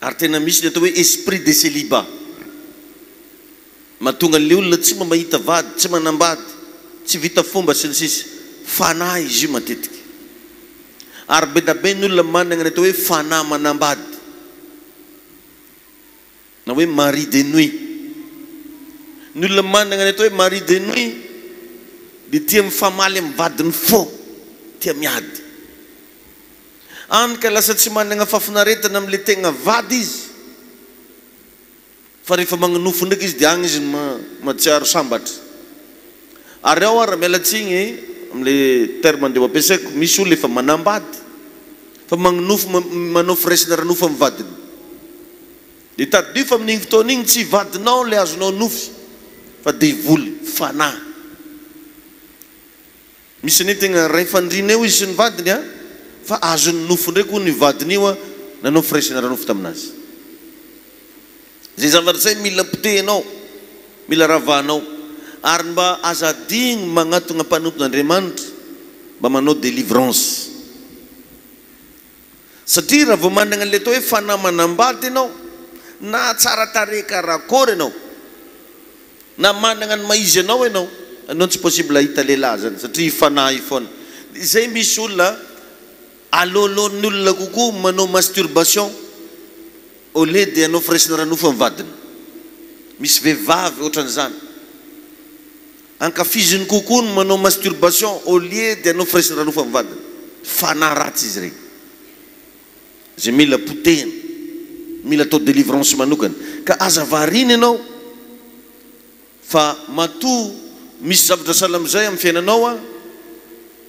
ary tena misy ny atao hoe esprit de célibat mahatonga le olona tsy mba mahita vady tsy manambady tsy vita fomba sy ny sisy fanahy izy io matetiky ary be da be ny olona manana ny atao hoe fanahy manambady na hoe mari de nuit ny olona manana ny atao hoe mari de nuit dia tia mifamaly amin'ny vadiny fo tia miady anyka lasa tsy manana fafinaretana amin'le tegna vady izy fa rehefa magnanofo ndraiky izy dia agny izy matsiaro sambatra ary ao ara mialatsigny amin'le terme andeha ampiasaiko misy olona efa manambady fa magnanofo manao firesina ranofo amin'ny vadiny dia tadio fa amin'igny fotoana igny tsy vadinao le azonao nofy fa devoly fanahy misy ane tegna ray fandrina eo izy sy ny vadiny a fa azony nofo ndraiky ho ny vadiny io a nanao firesina ranofo taminazy zay zavatra zay mila pitenao mila ravahanao ary mba azadigny magnatona mpanompon'Andriamanitra mba manao délivrance satria raha vao manana an'le atao hoe fanahy manambady ianao na tsara tareka rakory ianao na manana ny maizy anao anao tsy possible ahita lehilahy zany satria fanahy foana zay misy olona alolohan'ny olona kokoa manao masturbation au lieu dia anao firesina ranofo amin'ny vadiny misy vehivavy ohatran'izany ankafiziny kokoa no manao masturbation au lieu dia anao firesina ranofo amin'ny vadiny fanahy ratsy izy regny zay mila potehina mila atao délivrance manokana ka aza varina ianao fa matoa misy zavatra sahala am'izay amin'ny fiainanao a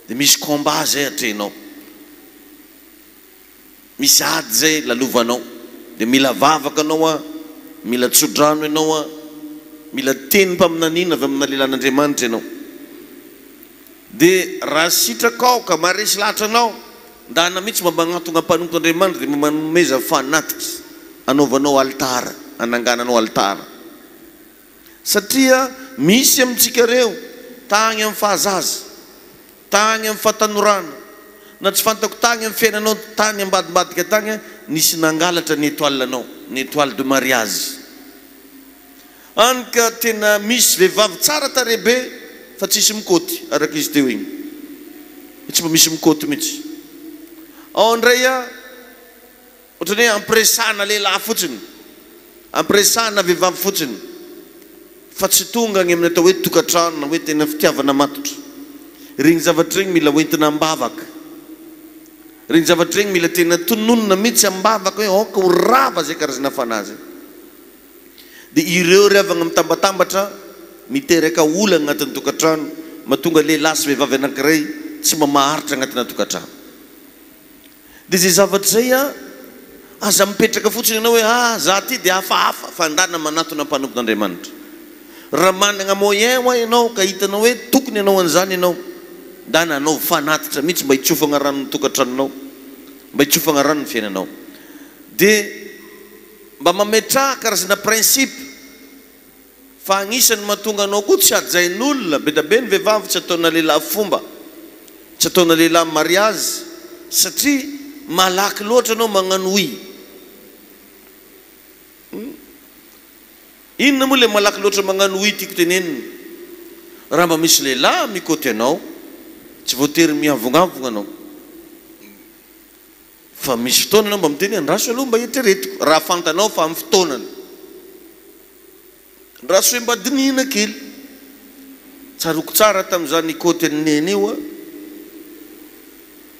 dia misy combat zay atrenao misy ady zay lalovanao dia mila vavaka anao a mila tsodrano ianao a mila teny mpaminanina avy amina lelan'Andriamanitra ianao dia raha sitrakao ka maresy lahatra anao ndana mihitsy mba magnatona mpanompon'Andriamanitra dia manomeza fanatitra anaovanao altara, anangananao altara. Satria misy amintsika reo tagny amin'ny fahazaza, tagny amin'ny fahatanorana, na tsy fantako tagny amin'ny fiainanao tany ambadimbadika tagny, nisy nangalatra ny étoilenao, ny étoile de mariage. Anka tena misy vehivavy tsara tarehibe fa tsisy mikoty araka izy teo igny, tsy mba misy mikoty mihitsy. Ao ndray ohatrany hoe ampiresahana lehilahy fotsiny, ampiresahana vehivavy fotsiny, fa tsy tonga ny amin'ny atao hoe tokantrano na hoe tena fitiavana matotra. Regny zavatra regny mila hoentina ambavaka, regny zavatra regny mila tena tononona mihitsy ambavaka hoe aoka ho rava zay karazana fanazy. Dia ireo revagna mitambatambatra miteraka olana agnatin'ny tokantrano, mahatonga lehilahy sy vehivavy anankiray tsy mba maharitra agnatina tokantrano. Dia zay zavatra zay aza mipetraka fotsiny ianao hoe za ty dia hafahafa fandana manatona mpanompon'Andriamanitra. Raha manana moyen ho ianao ka hitanao hoe tokony ianao an'izany ianao, dana anao fanatitra mihitsy mba hitsofagna ranon'ny tokantranonao, mba hitsofagna ranon'ny fiainanao. Dia mba mametraha karazana principe fa agnisan'ny mahatonga anao koa tsy ajain'olona be da be ny vehivavy tsy ataona lehilahy fomba, tsy ataona lehilahy mariage, satria malaky loatra anao magnano oy. Inona moa le malaky loatra magnano oy tiako teneniny? Raha mba misy lehilahy mikoty anao, tsy voatery miavonavona anao, fa misy fotoana anao mba miteny andraso aloha mba eritreretiko, raha fantanao fa amin'ny fotoanany, andraso hoe mba dinihina kely. Tsaroko tsara tamin'izany ikoty an'neny io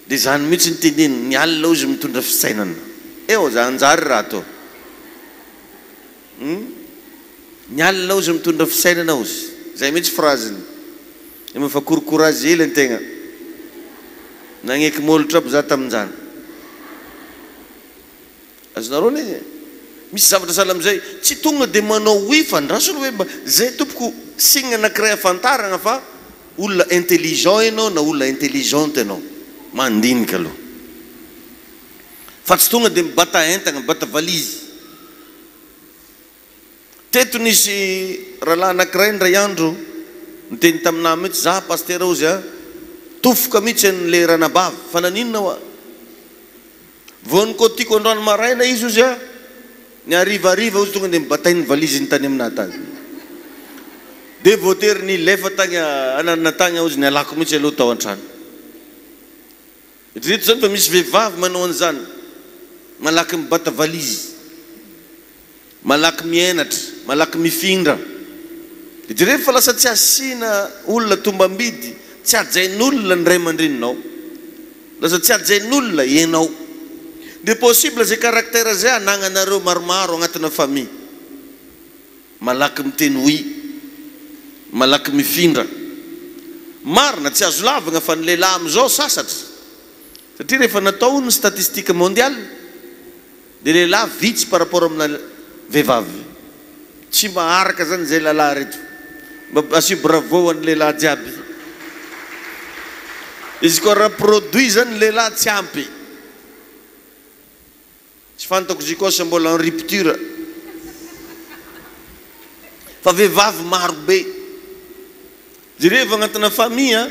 dia zany mihitsy niteneny, ny alina izy mitondra fisainana. Eo za anjary raha atao, ny alina izy mitondra fisainana ozy, zay mihitsy phrasiny. Efa korikorazy hely an-tegna, nagneky molotra aby za tamin'izany. Azonareo ny misy zavatra sahala amin'izay, tsy tonga dia manao oy fa andraso aloha hoe mba zay tompoko signe anankiray afantarana fa olona intelligent ianao na olona intelligente ianao, mandinika aloha. Fa tsy tonga dia mibata entana, mibata valizy. Teto nisy rahalahy anankiray ndray andro niteny taminahy mihitsy, za paster ozy tofoka mihitsy an'le ranabavy, fa naninona hoa voany koa tiako androany maraina izy ozy ny arivariva ozy tonga dia mibatainy valizy ny tany aminah tany. Dia voatery ny lefa tagny ananina tagny ozy ny alako mihitsy aloha tao an-trano. Reto zany fa misy vehivavy manao an'izany, malaky mibata valizy, malaky mienatra, malaky mifindra. Dia rehefa fa lasa tsy asiana olona tombam-bidy, tsy ajain'olona ny ray aman-dreninao, lasa tsy ajain'olona ianao. Dia possible zay karaktera zay anagnanareo maromaro agnatina famille, malaky miteny oy, malaky mifindra. Marina tsy azo lavagna fa ny lehilahy amin'izao sasatra, satria rehefa natao ny statistique mondiale dia lehilahy vitsy par rapport amina vehivavy. Tsy maharaka zany zay lalahy reto, asio bravo ny lehilahy jiaby. Izy koa raha produit zany lehilahy tsy ampy, tsy fantako izy koa sa mbola en rupture, fa vehivavy maro be. Rehefa agnatina famille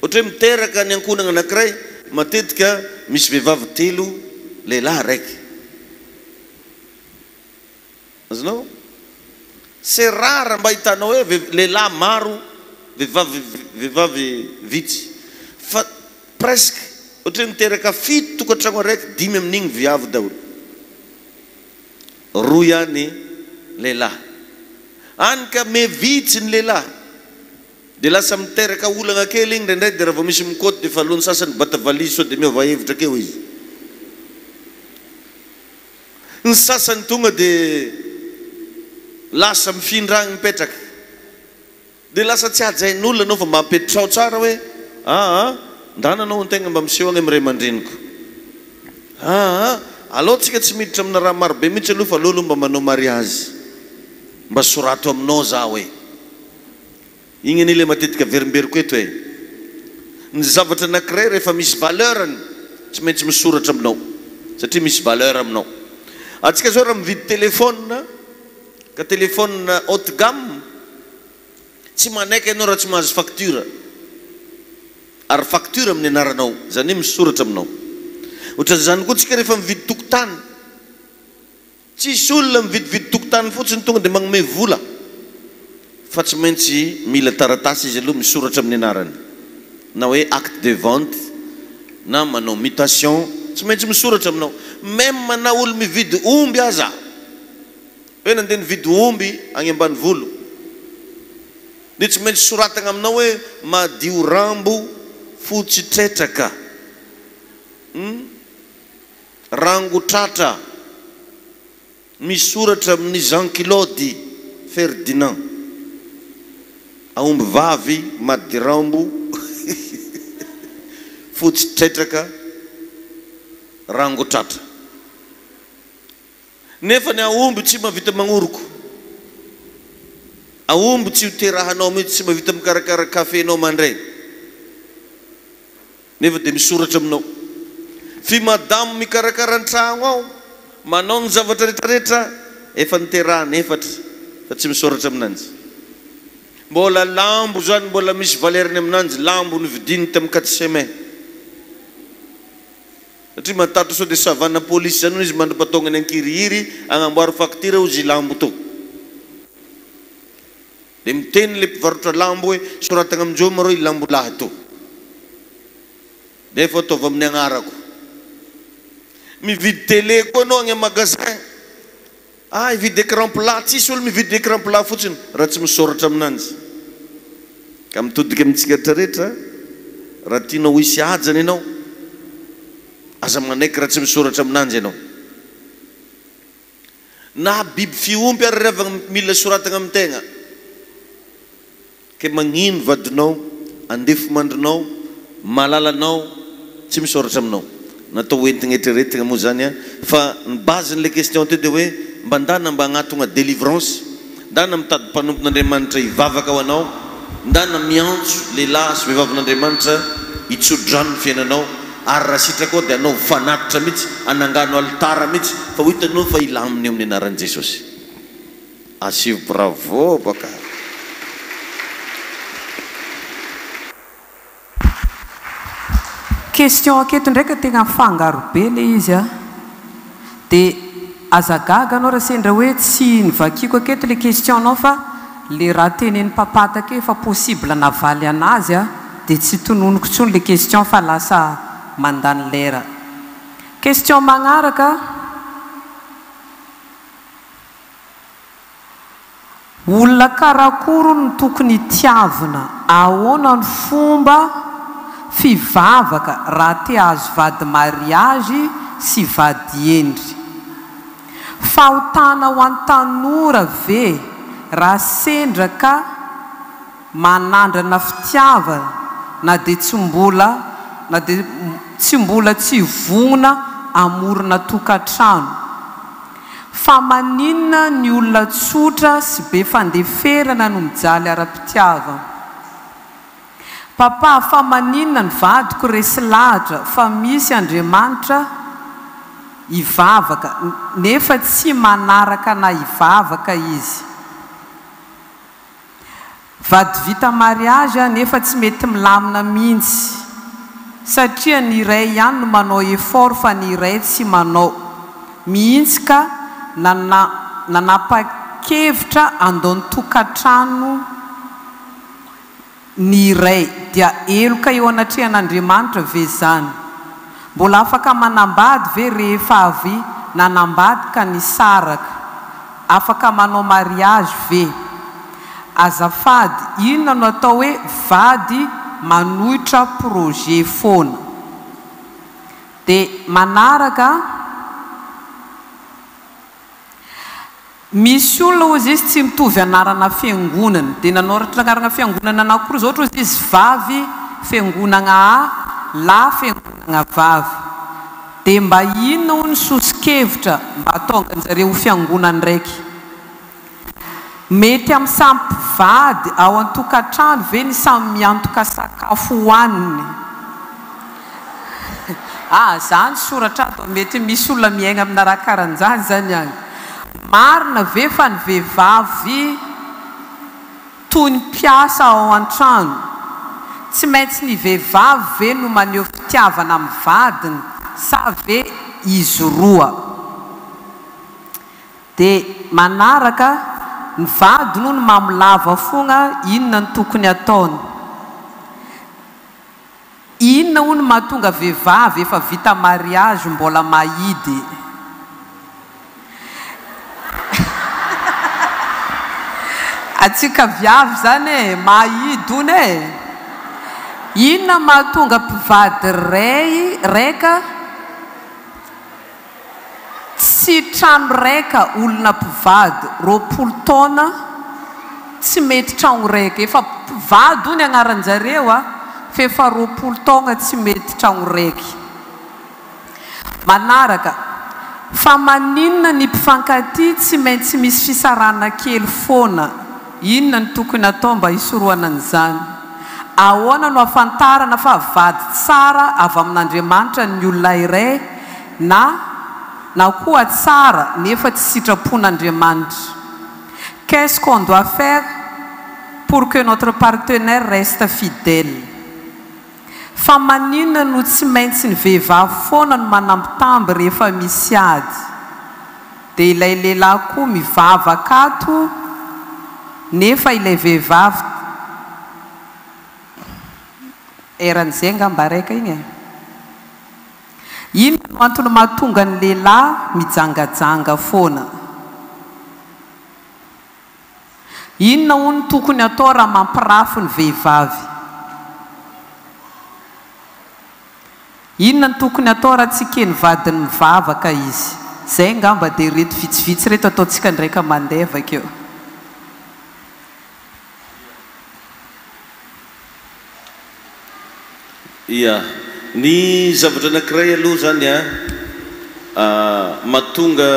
ohatra hoe miteraka ny ankonana anankiray, matetika misy vehivavy telo, lehilahy raiky. Azonao? C'est rare mba hitanao hoe lehilahy maro, vehivavy vitsy. Fa presque ohatra hoe miteraka 7 tokantrano araiky, 5 amin'igny viavy daholo, 2 ihany lehilahy. Any ka me vitsy ny lehilahy, dia lasa miteraka olana kely igny ndraindray, dia raha vao misy mikoty dia falony sasany bata valizy sao dia miova hevitra keo izy. Ny sasany tonga dia lasa mifindragny mipetraka, dia lasa tsy ajain'olona anao fa mba ampetrao tsara hoe ndana anao an-tegna mba miseho agny amiray aman-dreniko. Aleo tsika tsy miditra amina raha marobe mihitsy aloha, fa aleo mba manao mariage, mba sorato aminao za hoe. Igny an'ile matetika verimberiko eto hoe ny zavatra anankiray rehefa misy valeurany tsy maintsy misoratra aminao, satria misy valeur aminao. Atsika zao raha mividy telefôna ka telefôna haut de gamme tsy manaiky ianao raha tsy mahazo facture ary facture amin'ny anaranao zany hoe misoratra aminao ohatra zany koa tsika rehefa mividy tokotany tsisy olona mividividy tokotany fotsiny tonga dia magnome vola fa tsy maintsy mila taratasy izy aloha misoratra amin'ny anarany na hoe acte de vente na manao mutation tsy maintsy misoratra aminao même mana olo mividy omby aza hoe nandeha nividy omby agny ambanivolo dia tsy maintsy soratagna aminao hoe madio rambo fotsy tretraka rangotratra misoratra amin'ny Jean Claude Ferdinand aomby vavy mady rambo fotsy tretraka rangotratra nefa ny aomby tsy mavita magnoroko aomby tsy hoterahanao mihitsy tsy mavita mikarakara kafenao mandray nefa dia misoratra aminao fi madamo mikarakara an-tragno ao manao ny zavatra rehetrarehetra efa niterahany efatra fa tsy misoratra aminanjy mbola lambo zany mbola misy valeriny aminanjy lambo nividiny tamin'ny 4 semaine satria matatro sao dia savana polisy zany izy mandra-patongany ankirihiry agnamboary facture ozy lambo to dia miteny le mpivarotra lambo hoe soratagna amin'izao marô i lambo lahy to nefa ataovy amin'ny agnarako mividy télé koa anao agny magasin hividy écran plat tsisy olo mividy écran plat fotsiny raha tsy misoratra aminanjy ka mitodika amintsika rehetrarehetra raha tianao hisy ajany ianao aza manaiky raha tsy misoratra aminanjy ianao na biby fiompy ary revagna mila soratagna amin'ny tegna ke magnino vadinao andefo mandrinao malalanao tsy misoratra aminao natao hoentigna etreretigna moa zany fa ny basen'le question teo dia hoe mba ndana mba agnatogna délivrance ndana mitady mpanompon'Andriamanitra hivavaka ho anao ndana miantso lehilahy sy vehivavin'Andriamanitra hitsodrano ny fiainanao ary raha sitra koa dia anao fanatitra mihitsy anangano alitara mihitsy fa ho hitanao fa ilaminy eo amin'ny anaran'i Jesosy asivo bravo baka question aketo ndraika tegna fangaro be le izy dia azagaga anao raha sendra hoe tsy nivakiko aketo le question anao fa le raha tenen'ny papataka efa possible navaly anazy dia tsy tononoko tsony le question fa lasa mandany lera question magnaraka olona karakory no tokony tiavina ahoana ny fomba fivavaka raha te azo vady mariage sy vady endry fahotana ho an'ny tanora ve raha sendra ka manandrana fitiavana na dia tsy mbola tsy vonona amorona tokantrano fa maninona ny olona tsotra sy be fandeferana no mijaly ara-pitiavana papa fa maninona ny vadiko resy lahatra fa misy Andriamanitra hivavaka nefa tsy manaraka na hivavaka izy vady vita mariage nefa tsy mety milamina mihitsy satria ny iray ihany no manao effort fa ny iray tsy manao mihitsy ka nanapa-kevitra andao ny tokantrano ny iray dia eloka eo anatrehan'Andriamanitra ve zany mbola afaka manambady ve rehefa avy nanambady ka nisaraka afaka manao mariage ve azafady inona no atao hoe vady manohitra projet foana dia manaraka misy olona ozy izy tsy mitovy anarana fiangonana dia nanoratra anarana fiangonana anankiroa zao ohatra ozy izy vavy fiangonana A la fiangonana vavy dia mba inona ho ny sosikevitra mba atonganjareo fiangonana raiky mety amin'ny sampy vady ao an-tokantrano ve ny samy miantoka sakafo hohaniny zany soratra ato mety misy olona miaigna amina raha karan'izany zany any. Marina ve fa ny vehivavy toy ny mpiasa ao an-trano tsy maintsy ny vehivavy ve no maneho fitiavana amin'ny vadiny sa ve izy roa? Dia manaraka ny vady no mamolava fogna inona ny tokony ataony. Inona ho ny mahatonga vehivavy efa vita mariage mbola mahidy? Atsika viavy zany e, mahidy ony e. Inona mahatonga mpivady raika tsy trano raika olona mpivady 20 taona tsy mety trano raika. Efa mpivady ony agnaranjareo a, fa efa 20 taona tsy mety trano raiky. Manaraka, fa maninona ny mpifankatia tsy maintsy misy fisarana kely foana. Inona ny tokony atao mba hisoroana an'izany? Ahoana no afantarana fa vady tsara avy amin'Andriamanitra ny olona iray na koa tsara nefa tsy sitrapon'Andriamanitra? Qu'est-ce qu'on doit faire pour que notre partenaire reste fidèle? Fa maninona no tsy maintsy ny vehivavy foana no manambitamby rehefa misy ady? Dia ilay lehilahy koa mivavaka ato nefa ilay vehivavy eran'izay ngamba raika igny e. Inona no antony mahatonga ny lehilahy mijangajanga foana? Inona ho ny tokony atao raha mampirafy ny vehivavy? Inona ny tokony atao raha tsy keny vadiny mivavaka izy? Zay ngamba dia reto vitsivitsy reto ataontsika ndraika mandeha avakeo. Ia, ny zavatra anankiray aloha zany mahatonga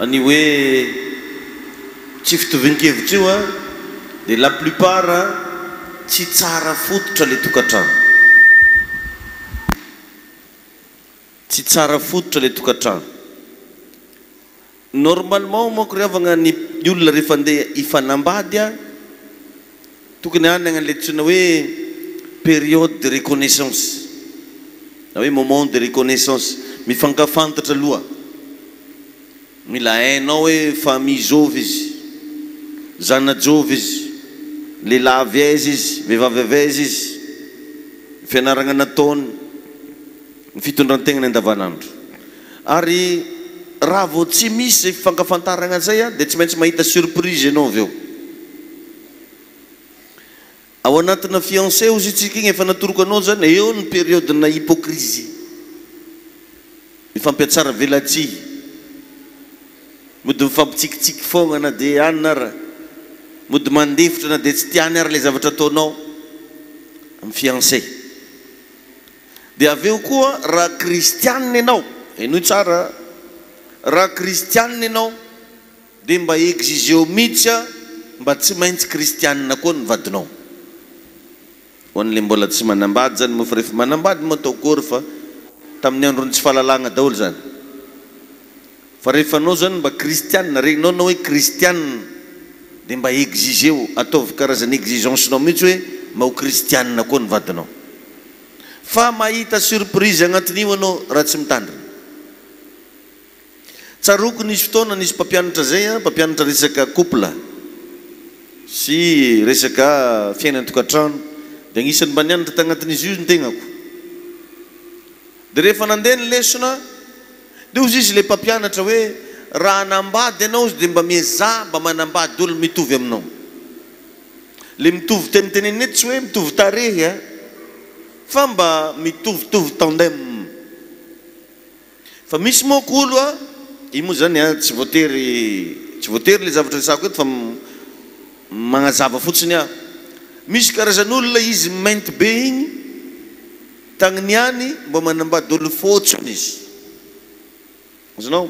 ny hoe tsy fitovian-kevitra io dia la plupart tsy tsara fototra le tokantrano. Tsy tsara fototra le tokantrano. Normalement manko riavagna ny olona rehefa andeha hifanambady tokony any an'le tsona hoe période de reconnaissance, na hoe moment de reconnaissance, mifankafantatra aloha. Mila hainao hoe famille zovy izy, zanajovy izy, lehilahy avaiza izy, vehivavy avaiza izy, fianarana nataony, ny fitondran-tegnany andavanandro. Ary raha vao tsy misy zay fifankafantarana zay dia tsy maintsy mahita surprise ianao avy eo. Ao anatina fiancé ozy tsika igny efa natoroko anao zany eo ny période na hypocrisie, mifampiatsara velatsia, mody mifampitsikitsiky fogna na dia anina ara, mody mandefitra na dia tsy tiany ara le zavatra ataonao amin'ny fiancé. Dia avy eo koa raha kristianina ianao, noho tsara, raha kristianina ianao dia mba exigeo mihitsy mba tsy maintsy kristianina koa ny vadinao. Ho an'le mbola tsy manambady zany moa fa rehefa manambady moa atao kory fa tamin'ny androny tsy fahalalagna daholo zany. Fa rehefa anao zany mba kristianina, regninao na hoe kristianina dia mba exigeo, ataovy karazana exigencenao mihitsy hoe mba ho kristianina koa ny vadinao. Fa mahita surprise agnatin'io anao raha tsy mitandrina. Tsaroko nisy fotoana nisy mpampianatra zay, mpampianatra resaka couple sy resaka fiainan-tokantrano, dia agnisan'ny mba nianatra tagnatin'izy io ny tegnako. Dia rehefa nandeha ny lesona dia ozy izy le mpampianatra hoe raha nambady ianao izy dia mba miezà mba manambady olo mitovy aminao. Le mitovy teniteneny ety tsy hoe mitovy tarehy fa mba mitovitovy tandem. Fa misy moko olo io moa zany tsy voatery le zavatra resako eto fa magnazava fotsiny misy karazan'olona izy mainty be igny tagniny any mba manambady olo fotsiny izy. Azonao?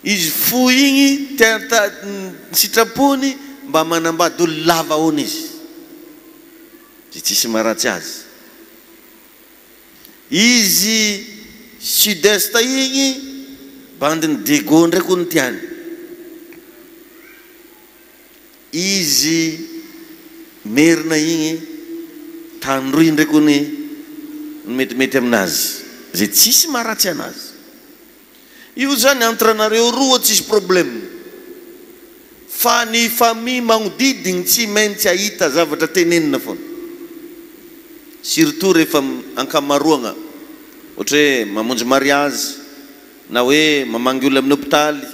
Izy fo igny sitrapony mba manambady olo lava hony izy. Tsy tsisy maratsy azy. izy sud-est igny bandiny Dego ndraiky ny tiany, izy Merina igny Tandroy ndraiky ny metimety aminazy, zay tsisy maharatsy anazy. Io zany entre anareo roa tsisy problème, fa ny famille magnodidigny tsy maintsy ahita zavatra tenenina foana, surtout rehefa ankamaroana ohatra hoe mamonjy mariage, na hoe mamangy olo amin'ny hôpitaly,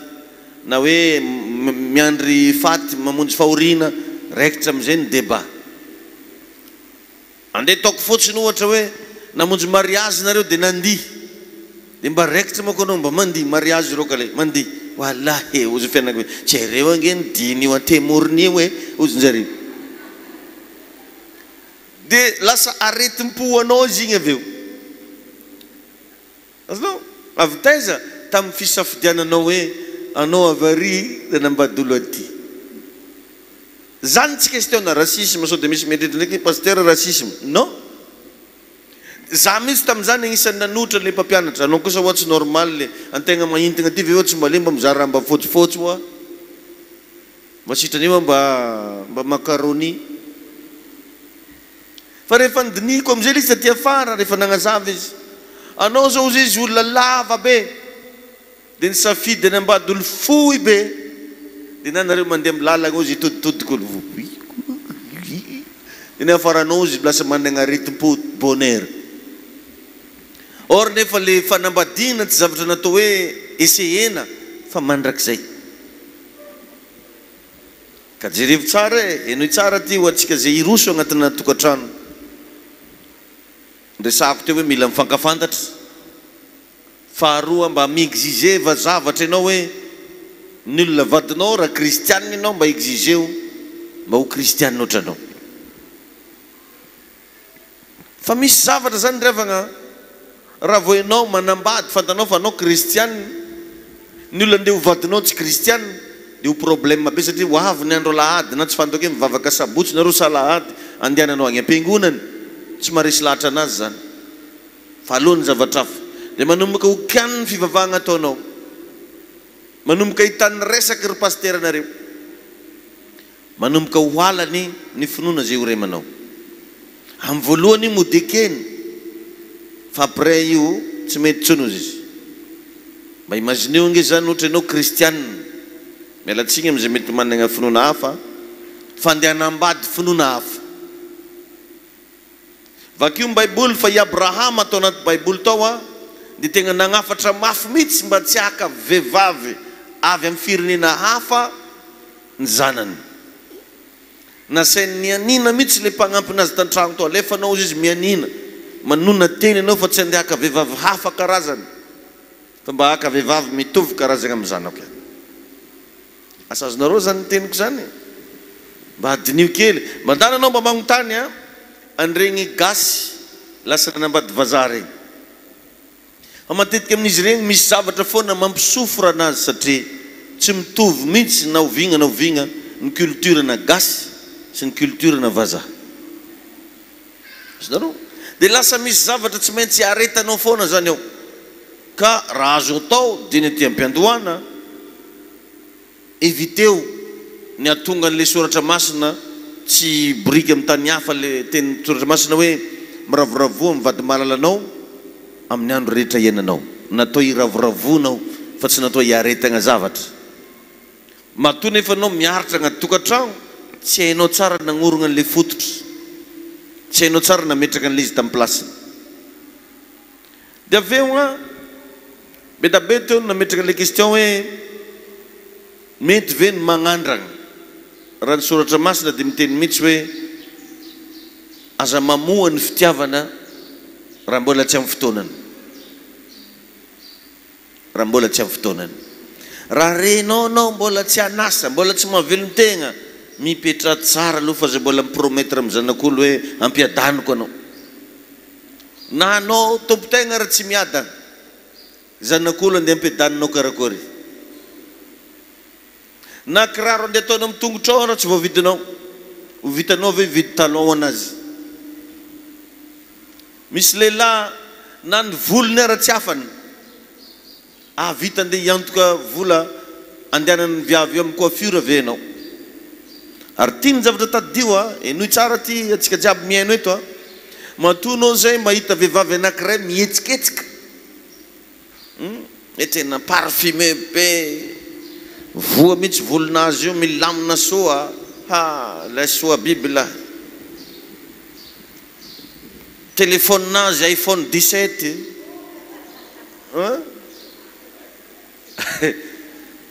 na hoe miandry faty mamonjy fahoriana, raikitra am'izay ny débat. Andeha taoko fotsiny ohatra hoe namonjy mariage nareo dia nandihy, dia mba raikitra manko anao mba mandihy mariage reo ka le mandihy, wallahi ozy fianako hoe tsy areo ange ny diny io antemorony io hoe ozinjareo, dia lasa aretim-po anao izy igny avy eo. Azonao avy taiza tamin'ny fisafidiananao hoe anao avary dia nambadolo aty. Zany tsy question na racisme, sao dia misy metety ndraiky pasteur racisme, non. Za mihitsy tamin'izany agnisan'ny nanotra le mpampianatra, anao kosa ohatsy normal le antegna mahintagna ty ve ohatsy mba le mba mizaha raha mba fotsifotsy hoa, mba sitrany eo mba macaroni. Fa rehefa nidiniko am'izay izy taty afara, rehefa nagnazava izy, anao zao izy izy olona lava be, dia nisafidy any ambady olo fohy be, dia nanareo mandeha milalagna izy hitoditodika olo voy, dia ny afaranao izy lasa managna retim-po bonheur. Or nefa le fanambadiana tsy zavatra natao hoe essayena fa mandrakizay. Ka jerevo tsara e, enoy tsara ty ho atsika zay iroso agnatina tokantrano. Resako teo hoe mila mifankafantatra. Faharoa mba mi-exige zavatra ianao hoe ny olona vadinao raha kristianina ianao mba exigeo mba ho kristianina oatra anao. Fa misy zavatra zany revagna raha vo ianao manambady fantanao fa anao kristianina, ny olona ndeha ho vadinao tsy kristianina dia ho problème be satria ho avy ny andro lahady na tsy fantako hoe mivavaka sabotsy nareo salahady andehananao agny am-piangonany, tsy maharesy lahatra anazy zany. Fa alohany zavatra hafa dia manomboka ho kianiny fivavahagna ataonao, manomboka hitan'ny resaky ry paster anareo, manomboka ho halany ny finoana zay ho remanao. Amin'ny voalohany modekeny, fa après io tsy mety tsono izy. Mba imagineo nge zany ohatra ianao kristianina, mialatsiny am'izay mety managna finoana hafa, fa andeha hanambady finoana hafa. Vakio ny baiboly fa i Abrahama atao anaty baiboly tao a, dia tegna nagnafatra mafy mihitsy mba tsy haka vehivavy avy amin'ny firenena hafa ny zanany. Nasainy mianina mihitsy le mpagnampy nazy tan-tragno tao, alefanao izy mianina, manona teny ianao fa tsy andeha haka vehivavy hafa karazany, fa mba haka vehivavy mitovy karazana amin'ny zanako. Asa azonareo zany teniko zany, mba adinio kely. Mandana anao mba magnontany a an'iregny gasy lasa nanambady vazaha regny. Fa matetika amin'izy regny misy zavatra foana mampisofra anazy satria tsy mitovy mihitsy na ovigna ny culture na gasy sy ny culture na vazaha. Azonareo? Dia lasa misy zavatra tsy maintsy aretanao foana zany ao. Ka raha azo atao dia ny aty am-piandohana, eviteo ny atonga an'ilay soratra masina tsy briky amin'ny tany hafa le teny soratra masina hoe miravoravoa mivady malalanao amin'ny andro rehetra iainanao. Natao iravoravonao fa tsy natao iaretagna zavatra. Matoa nefa anao miaritra agnaty tokantrano, tsy hainao tsara nagnorona an'ilay fototra, tsy hainao tsara nametraka an'ilay izy tamin'ny plasiny. Dia avy eo a be da be teo nametraka an'ilay question hoe mety ve ny magnandragna raha ny soratra masina dia miteny mihitsy hoe aza mamoa ny fitiavana raha mbola tsy amin'ny fotoanany. Raha mbola tsy amin'ny fotoanany. Raha renao anao mbola tsy anasa, mbola tsy mahavelon-tegna, mipetra tsara aloha fa zay mbola mipromettre amin'ny zanak'olo hoe ampiadaniko anao. Na anao tompo-tegna raha tsy miadana, zanak'olo andeha ampiadaninao karakory. Na kiraro andeha ataonao amin'ny tongotrao raha tsy voavidinao, ho vitanao ve vidy talon anazy. Misy lehilahy na ny volony ara tsy afany vita andeha iantoka vola andehanany viavy eo amin'ny coiffure venao ary tia ny zavatra tadio enoy tsara ty atsika jiaby miaino eto matonao zay mahita vehivavy anankiray mihetsiketsika tena parfumé be voa mihitsy volonazy io milamina soa la soa bibla telefonazy iPhone 17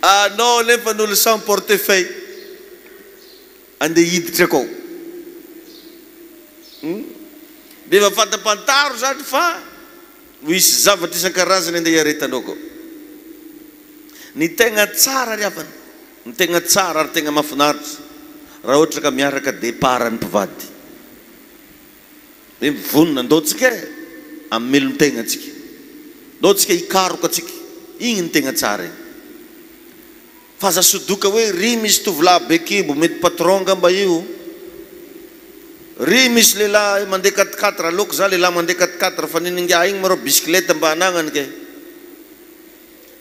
anao nefa n'olo sans portefeuille andeha hiditra akao dia efa fantapantaro zany fa misy zavatra isan-karazany andeha hiaretanao akao ny tegna tsara ry havana ny tegna tsara ary tegna mahafinaritra raha ohatra ka miaraka départ ny mpivady hoe mivonona ndaotsika amin'ny melon-tegna atsika ndaotsika hikaroka atsika igny ny tegna tsara igny fa aza sodoka hoe ry misy tovolahy bekibo mety patron ngamba io ry misy lehilahy mandeha 4x4 aloako za lehilahy mandeha 4x4 fa niningah igny marao bisikileta mba anagnany ke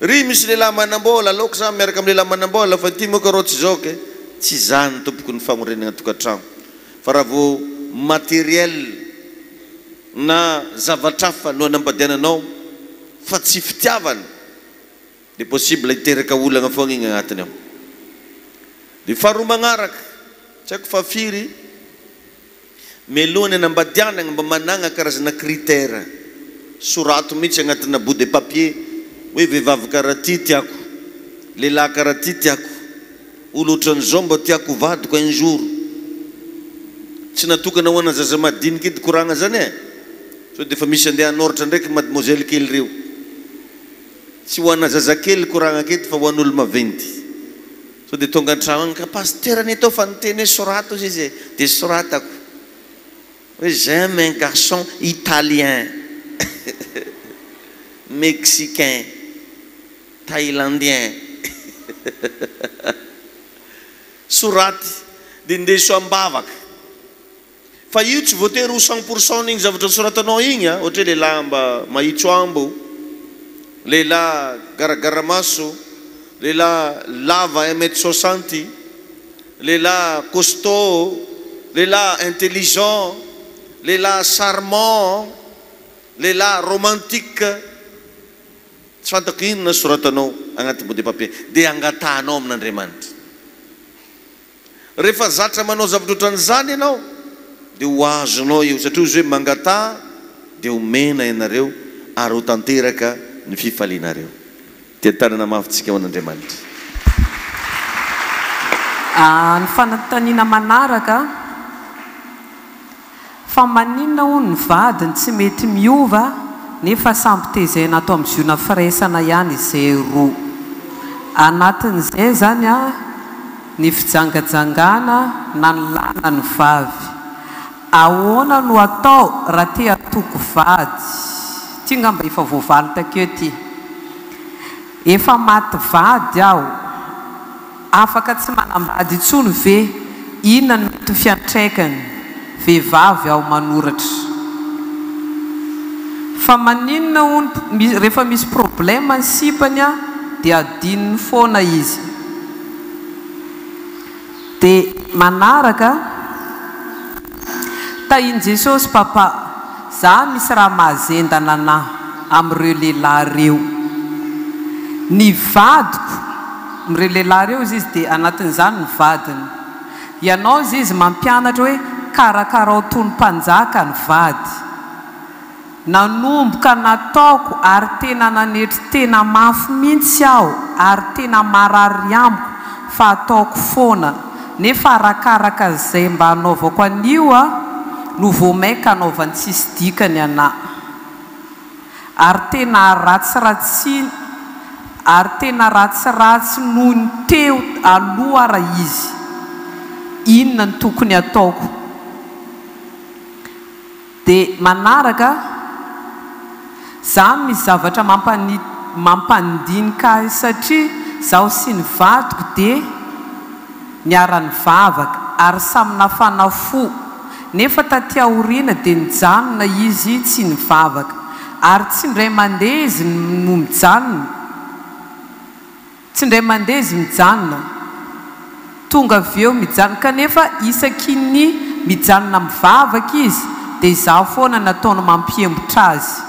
ry misy lehilahy manambola aloako za miaraka amin'ny lehilahy manambola fa ty moa karô tsy zao ke tsy zany tompoko ny famorenana tokantrano fa raha vo matériel na zavatrafa no anambadiananao fa tsy fitiavany dia possible hiteraka olagna foagna igny agnatiny ao dia faharoa magnaraka tsy haiko fa firy melohany anambadianana mba managna karazana critère sorato mihitsy agnatina bout de papier hoe vehivavy karaha ty tiako lehilahy karaha ty tiako olo ohatran'izao mba tiako vadiko un jour tsy natokana ho ana zaza madinika edy koragna zany so dia efa misy andeha anoratra ndraiky mademoiselle kely reo tsy ho ana zazakely koragna kety fa ho an'olo maventy so dia tonga an-tragno agny ka pasteur ny atao fa niteny hoe sorato izy izy dia soratako hoe j'aime un garçon italien mexicain thailandien soraty dia ndeso ambavaka fa io tsy voatery ho 100% n'igny zavatra soratanao igny ohatra hoe lehilahy mba mahitso ambo lehilahy garagaramaso lehilahy lava 1m60 lehilahy costaud lehilahy intelligent lehilahy charmant lehilahy romantique tsy fantako inona soratanao agnaty bout de papier dia angatanao amin'Andriamanitra rehefa zatra manao zavatra ohatran'izany ianao dia ho azonao io satria izy hoe mangata dia homena ianareo ary ho tanteraka ny fifalianareo dia tanana mafitsika ao an'Andriamanitra ny fanontaniana manaraka fa maninona ho ny vadiny tsy mety miova nefa samby tezaina atao amin'ny ziona firaisana ihany izay roa anatin'izay zany ny fijangajangana na ny lana ny vavy ahoana no atao raha te atoko vady ty ngamba efa voavaly takeo ty efa maty vady aho afaka tsy manambady intsony ve inona ny mety fiantraikany vehivavy aho manoratra fa maninona hono rehefa misy problème ny sipany dia adininy foana izy dia manaraka tahiny Jesosy papa za misy raha mahazendana anahy amin'ireo lehilahy reo ny vadiko amin'ireo lehilahy reo izy dia anatin'izany ny vadiny ianao izy mampianatra hoe karakarao toy ny mpanjaka ny vady nanomboka nataoko ary tena nanetry tena mafy mihitsy aho ary tena marary amiko fa ataoko foana nefa arakaraka izay mba hanaovako an'io no voamaika hanaovany tsisy dikany anahy ary tena ratsiratsy noho ny teo aloha raha izy inona ny tokony ataoko dia manaraka za misy zavatra mampandinika satria zaho sy ny vadiko dia niara-ny vavaka ary samy nafana fo nefa taty aoriana dia nijanona izy tsy ny vavaka ary tsy indray mandeha izy no mijanona, tsy indray mandeha izy mijanona, tonga avy eo mijanona, kanefa isaky mijanona mivavaka izy dia izaho foana nataony mampiembotra azy,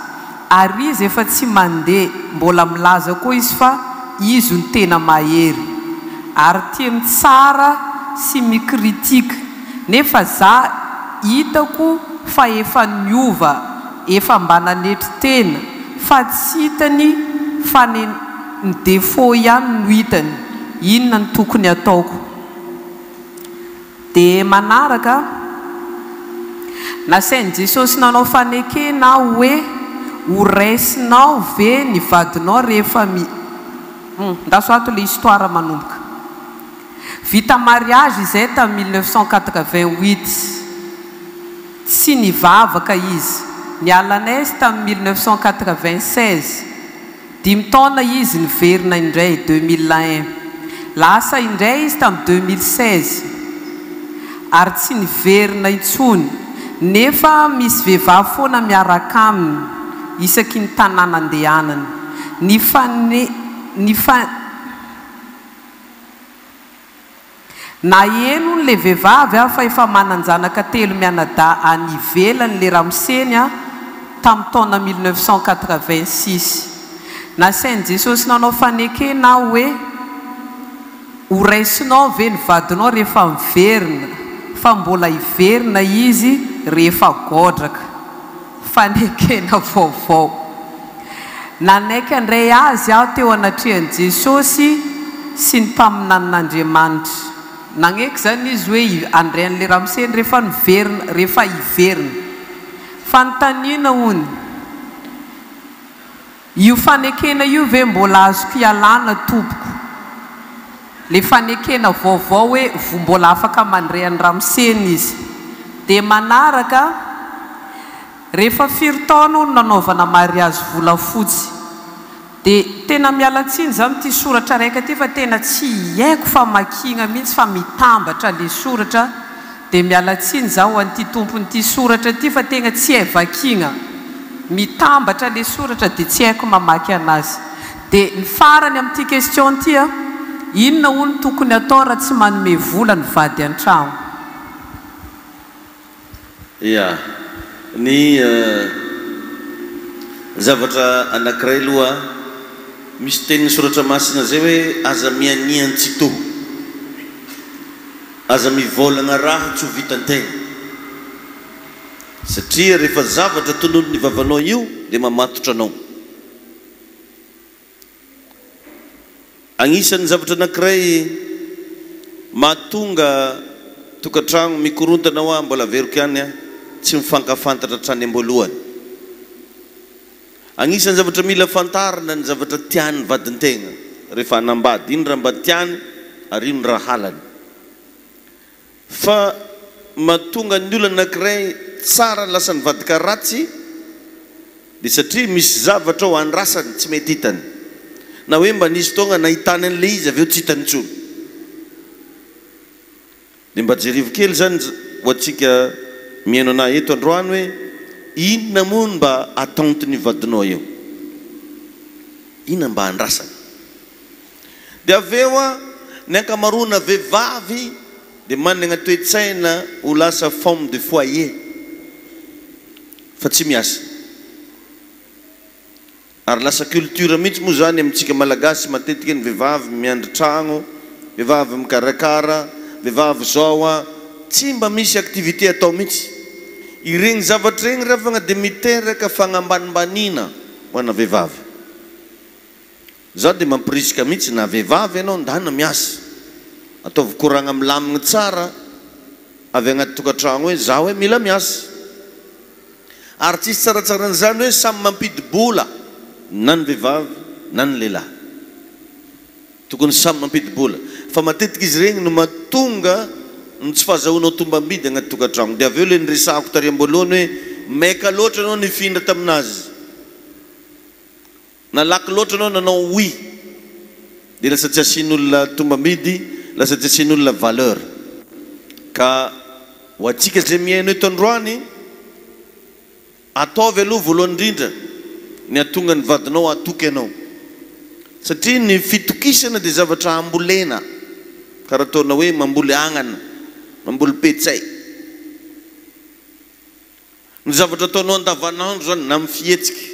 ary izy efa tsy mandeha, mbola milaza koa izy fa izy ny tena mahery, ary tiany tsara sy mikritika, nefa za hitako fa efa niova, efa mba nanetry tena, fa tsy hitany fa ny défaut ihany no hitany, inona ny tokony ataoko. Dia manaraka nasain'i Jesosy nanao fanekena hoe ho raisinao ve ny vadinao rehefa ndasoato le histoire manomboka. Vita mariage izay tamin'ny 1988, tsy nivavaka izy, niala naisy tamin'ny 1996, 5 taona izy niverina indray 2001, lasa indray izy tamin'ny 2016, ary tsy niverina intsony, nefa misy vehivavy foana miaraka aminy isaky ny tanàna andehanany, na eno le vehivavy fa efa mananjanaka 3 mianada any ivelany le ramoseny tamin'ny taona 1986. Nasain'i Jesosy nanao fanekena hoe ho raisinao ve ny vadinao rehefa miverina, fa mbola hiverina izy rehefa godraka. Fanekena vaovao. Nanaiky andray azy aho teo anatrehan'i Jesosy sy ny mpaminan'Andriamanitra. Nagneky zany izy hoe andrean'le ramoseny rehefa hiverina. Fanontaniana hony, io fanekena io ve mbola azoko ialana tompoko? Le fanekena vaovao hoe mbola afaka mandray an'ny ramoseny izy. Dia manaraka rehefa 4 taona no nanaovana mariage volafotsy, dia tena miala tsiny za amin'ity soratra raika ty fa tena tsy haiko fa makina mihitsy fa mitambatra le soratra, dia miala tsiny zaho an'ity tompon'ity soratra ty fa tena tsy hay vakina, mitambatra le soratra dia tsy haiko mamaky anazy. Dia ny farany amin'ity question ty inona hono tokony atao raha tsy manome vola ny vady an-trano? Ia, ny zavatra anankiray aloha, misy tenin'ny soratra masina zay hoe aza mianiany tsy toho, aza mivolagna raha tsy ho vitan-tegna, satria rehefa zavatra tonono ny vavanao io dia mamatotra anao. Agnisan'ny zavatra anankiray mahatonga tokantrano mikorontana hoa mbola veriko ihany tsy mifankafantatra hatrany am-boalohany. Agnisan'ny zavatra mila fantarina ny zavatra tiany vadin-tegna rehefa hanambady, ino raha mba tiany ary ino raha halany. Fa mahatonga ny olona anankiray tsara lasa ny vadika ratsy dia satria misy zavatra ao andrasany tsy mety hitany, na hoe mba nisy tonga nahitany an'le izy avy eo tsy hitany intsony. Dia mba jerivo kely zany ho antsika mihaino anahy eto androany hoe inona moa mba ataonty ny vadinao eo, inona mba andrasany. Dia avy eo ny ankamarona vehivavy dia manana toe-tsaina ho lasa femme de foyer, fa tsy miasa. Ary lasa culture mihitsy moa zany amintsika malagasy, matetika ny vehivavy miandry tragno, vehivavy mikarakara, vehivavy zao tsy mba misy activité atao mihitsy. Ireny zavatra regny revana dia miteraka fagnambanimbaniana ho ana vehivavy. Zaho dia mampirisika mihitsy na vehivavy ianao ndana miasa, ataovy koragna milamigna tsara avy agnaty tokantragno hoe zaho hoe mila miasa. Ary tsisy tsaratsarany hoe samy mampidy-bola, na ny vehivavy na ny lehilahy, tokony samy mampidy-bola. Fa matetika izy regny no mahatonga ny tsy fahazahoanao tombam-bidy agnaty tokantragno. Dia avy eo le niresahako tary am-boalohany hoe maika loatra anao nifindra taminazy, nalaky loatra anao nanao oui, dia lasa tsy asian'olona tombam-bidy, lasa tsy asian'olona valeur. Ka ho antsika zay mihaino eto androany, ataovy aloha voalohany indrindra ny atonga ny vadinao atoky anao satria ny fitokisana dia zavatra ambolena karaha ataona hoe mamboly agnana mamboly petsay ny zavatra ataonao andavanandro zany na mifihetsika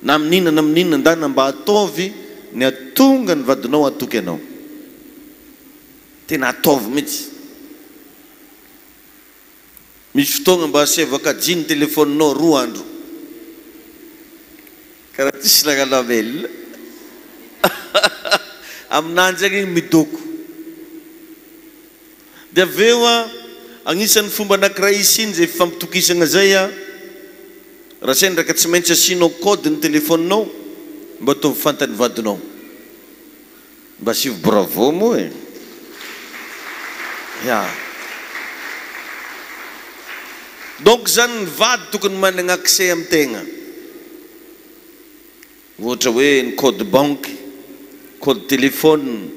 na amin'inona ndana mba ataovy ny atonga ny vadinao atoky anao tena ataovy mihitsy misy fotoagna mba asevaka jiny telefoninao 2 andro karaha tsisy lagalabelona aminanjy agny midoko dia aveo agnisan'ny fomba anankiray isiny zay fampitokisana zay raha sendraka tsy maintsy asianao code ny telefoninao mba ataovy fantany vadinao mba asivy bravo moa e ya donc zany ny vady tokony manana accès amin'tegna ohatra hoe ny code banque code téléphone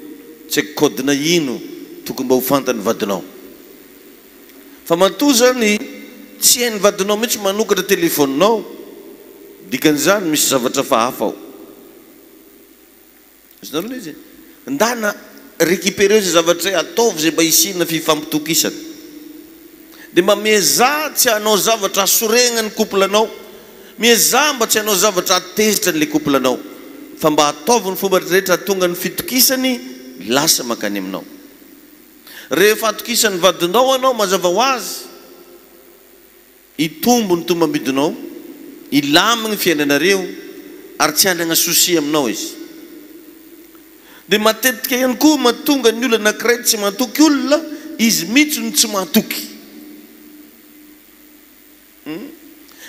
tsy haiko code na ino tokony mba ho fantany vadinao fa matoa zany tsy hain'ny vadinao mihitsy manokatra telefoninao dikan'izany misy zavatra fahafa ao izy izy ndana récupérer zay zavatra zay ataovy zay mba isina fifampitokisana dia mba miezah tsy hanao zavatra asoregnany couple anao miezah mba tsy hanao zavatra atezitra n'le couple anao fa mba ataovy ny fomba rehetra tonga ny fitokisany lasa makany aminao rehefa atokisany vadinao anao mazava ho azy itombo ny tombambidinao ilamigny fiainanareo ary tsy hanana souci aminao izy dia matetika ihany koa mahatonga ny olona anankiray tsy mahatoky olona izy mihitsy ny tsy mahatoky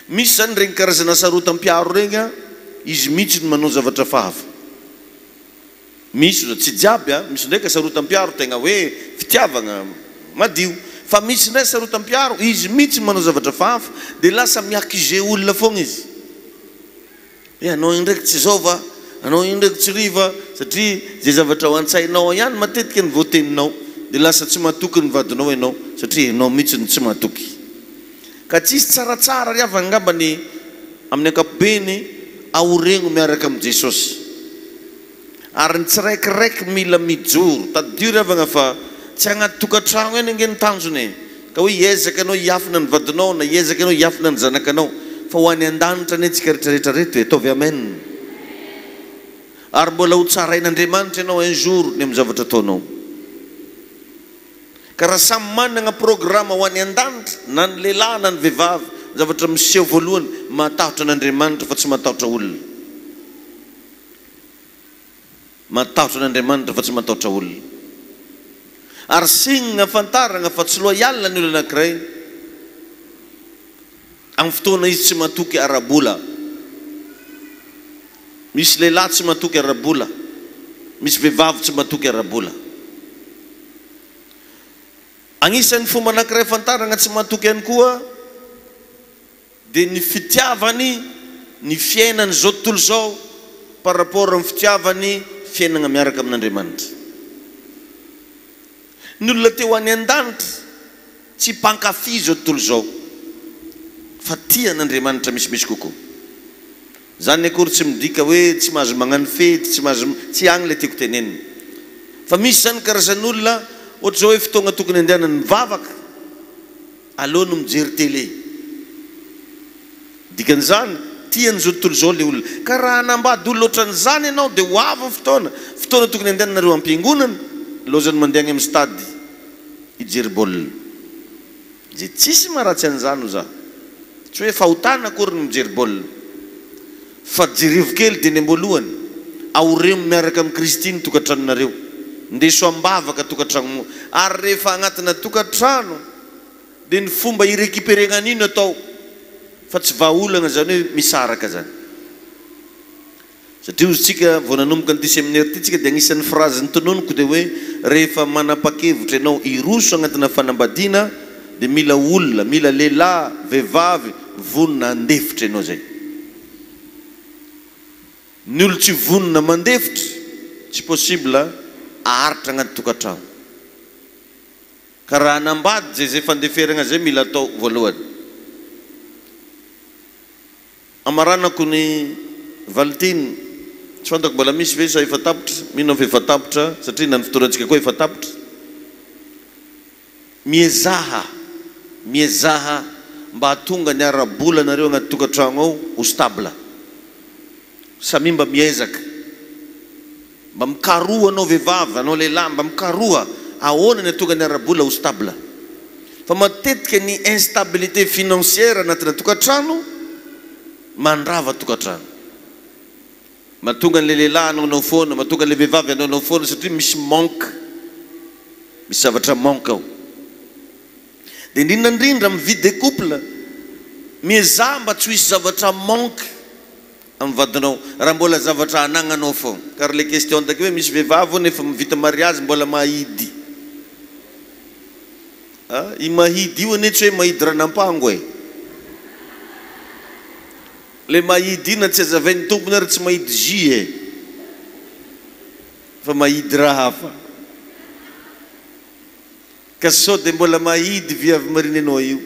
misy zany regny karazana sarotam-piaro regny izy mihitsy ny manao zavatra fahafa misy tsy jiaby misy ndraika sarotam-piaro tegna hoe fitiavagna madio fa misy ndray sarotam-piaro izy mihitsy manao zavatra fahafa dia lasa miakize olona foagna izy anao indraiky tsy zova anao indraiky tsy riva satria zay zavatra ho an-tsainao ihany matetika ny voateninao dia lasa tsy mahatoky ny vadinao ianao satria ianao mihitsy ny tsy mahatoky ka tsisy tsaratsara ry avy angambany amin'ny ankapobeny aoregno miaraka amin'i Jesosy ary ny tsiraikiraiky mila mijoro tadio ry avagna fa tsy agnaty tokantrano eny ange ny tanjony ka hoe hiezaka anao hiafina ny vadinao na hiezaka anao hiafina ny zanakanao fa ho any an-danitra ane tsika rehetrarehetra reto ataovy amen ary mbola ho tsarain'Andriamanitra ianao un jour ny amin'ny zavatra ataonao ka raha samy manana programme ho any an-danitra na ny lehilahy na ny vehivavy zavatra miseho voalohany matahotra an'Andriamanitra fa tsy matahotra olona matahotra an'Andriamanitra fa tsy matahotra olona ary signina fantarana fa tsy loyal ny olona anankiray amin'ny fotoana izy tsy matoky arabola misy lehilahy tsy matoky arabola misy vehivavy tsy matoky arabola agnisan'ny fomba anankiray fantarana tsy matoky ihany koa dia ny fitiavany ny fiainany zao tontolo zao par rapport amin'ny fitiavany fiainana miaraka amin'Andriamanitra ny olona teo any an-danitra tsy mpankafy zao tontolo zao fa tia an'Andriamanitra misimisy kokoa zany akory tsy midika hoe tsy mahazo magnano fety tsy mahazo tsy agny le tiako teneniny fa misy zany karazan'olona ohatra zao hoe fotoagna tokony andehanany mivavaka aleony mijery télé dikan'izany tiany zao tontolo zao le olona ka raha anambady olona ohatran'izany ianao dia ho avy fotoana tokony andehananareo am-piangonana lozany mandeha any amin'ny stady hijery baolina zay tsisy maharatsy an'izany ho za tsy hoe fahotana akory ny mijery baolina fa jerivo kely dia ny amboalohany aoremo miaraka amin'ny Kristy ny tokantranonareo ndeso ambavaka tokantrano ary rehefa agnatina tokantrano dia ny fomba irécupérena an'ino atao fa tsy vahaolana zany hoe misaraka zany satria ozy tsika vao nanomboka ny séminaire ty tsika dia agnisan'ny phrase ny tononiko dia hoe rehefa manapa-kevitra ianao iroso agnatina fanambadiana dia mila olona mila lehilahy vehivavy vonona andefitra ianao zay ny olo tsy vonona mandefitra tsy possible aharitra agnaty tokantrano ka raha anambady zay fandeferana zay mila atao voalohany amaranako ny Valentine, tsy fantako mbola misy ve sa efa tapitra, mino fa efa tapitra satria na ny fotorantsika koa efa tapitra. Miezaha mba hatonga ny ara-bola nareo agnaty tokantrano ao ho stable. Samy mba miezaka. Mba mikaroha anao vehivavy, anao lehilahy, mba mikaroha ahoana ny hatonga ny ara-bola ho stable. Fa matetika ny instabilité financière anatina tokantrano mandrava tokantrano. Mahatonga ny lehilahy anao foana, mahatonga ny vehivavy anao foana satria misy manque. Misy zavatra manque ao. Dia indrindrandrindra mividy des couple miezaha mba tsy hisy zavatra manque amin'ny vadinao raha mbola zavatra anagnanao foana. Car les questions taky hoe misy vehivavy nefa mivita mariage mbola mahidy. I mahidy io ane tsy hoe mahidy ranam-pango e. Le mahidy ina tsy azavain'ny tompony ary tsy mahidy jus e. Fa mahidy raha hafa. Ka sao dia mbola mahidy viavy marinanao io.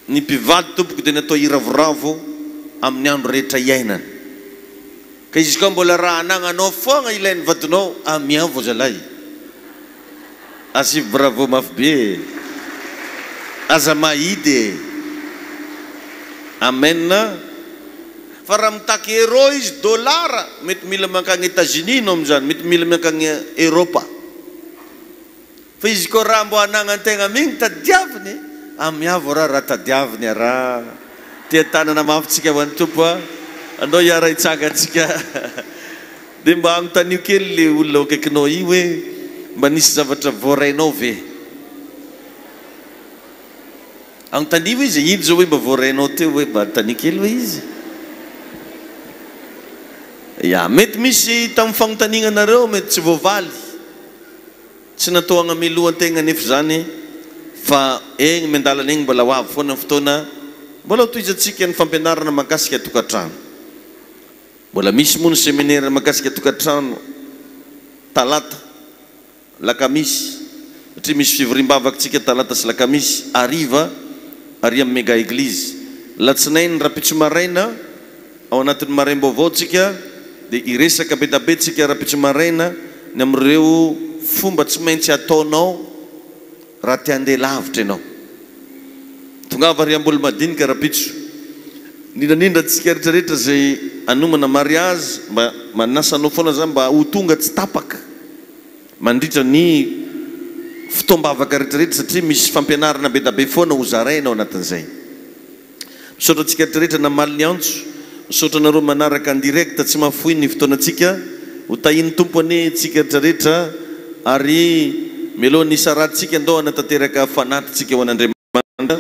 Ny mpivady tompoko dia natao hiravoravo amin'ny andro rehetra iainana. Ka izy koa mbola raha anagnanao foana ilain'ny vadinao, miavo zalahy. Asivy bravo mafy be. Aza mahidy. Amen. Fa raha mitaky euro izy dollara, mety mila mankany États-Unis no amin'izany, mety mila mankany Europa. Fa izy koa raha mbo anagnantegna migny tadiaviny, miavo raha tadiaviny raha. Tia tanana mafitsika ho an'ny tompo andao hiara hitsangatsika. Dia mba agnotanio kely le olona akaikinao io hoe mba nisy zavatra voarainao ve. Agnotanio izy, ino zao hoe mba voarainao teo hoe mba tania kely hoe izy. Mety misy tamin'ny fagnontanianareo mety tsy voavaly. Tsy natao hagnamelohan-tegna nefa zany fa egny mandalana egny mbola ho avy foana ny fotoana mbola ho tohizatsika ny fampianarana mahakasika tokantrano. Mbola misy moa ny séminaire mahakasika tokantrano talata lakamisy satria misy fivoriam-bavakantsika talata sy lakamisy ariva ary amin'ny méga église. Latsinainy rapitso maraina ao anatin'ny maraim-baovao tsika dia iresaka betabetsika rapitso maraina ny amin'ireo fomba tsy maintsy ataonao raha te handeha lavitra ianao. Tongava ary ambolo madinika rapitso. Indrindrandrindra tsika rehetrarehetra zay anomana mariage mba manasanao foana zany mba ho tonga tsy tapaka mandritra ny fotoam-bavaka rehetrarehetra satria misy fampianarana be da be foana ho zarainao anatin'izay. Misaotra tsika rehetrarehetra namaly ny antso, misaotra nareo manaraka en direct tsy mafoy ny fotoanatsika ho tahiny tompo ane tsika rehetrarehetra ary melohan'ny isaratsika andao anatanteraka fanatitsika ho an'Andriamanitra.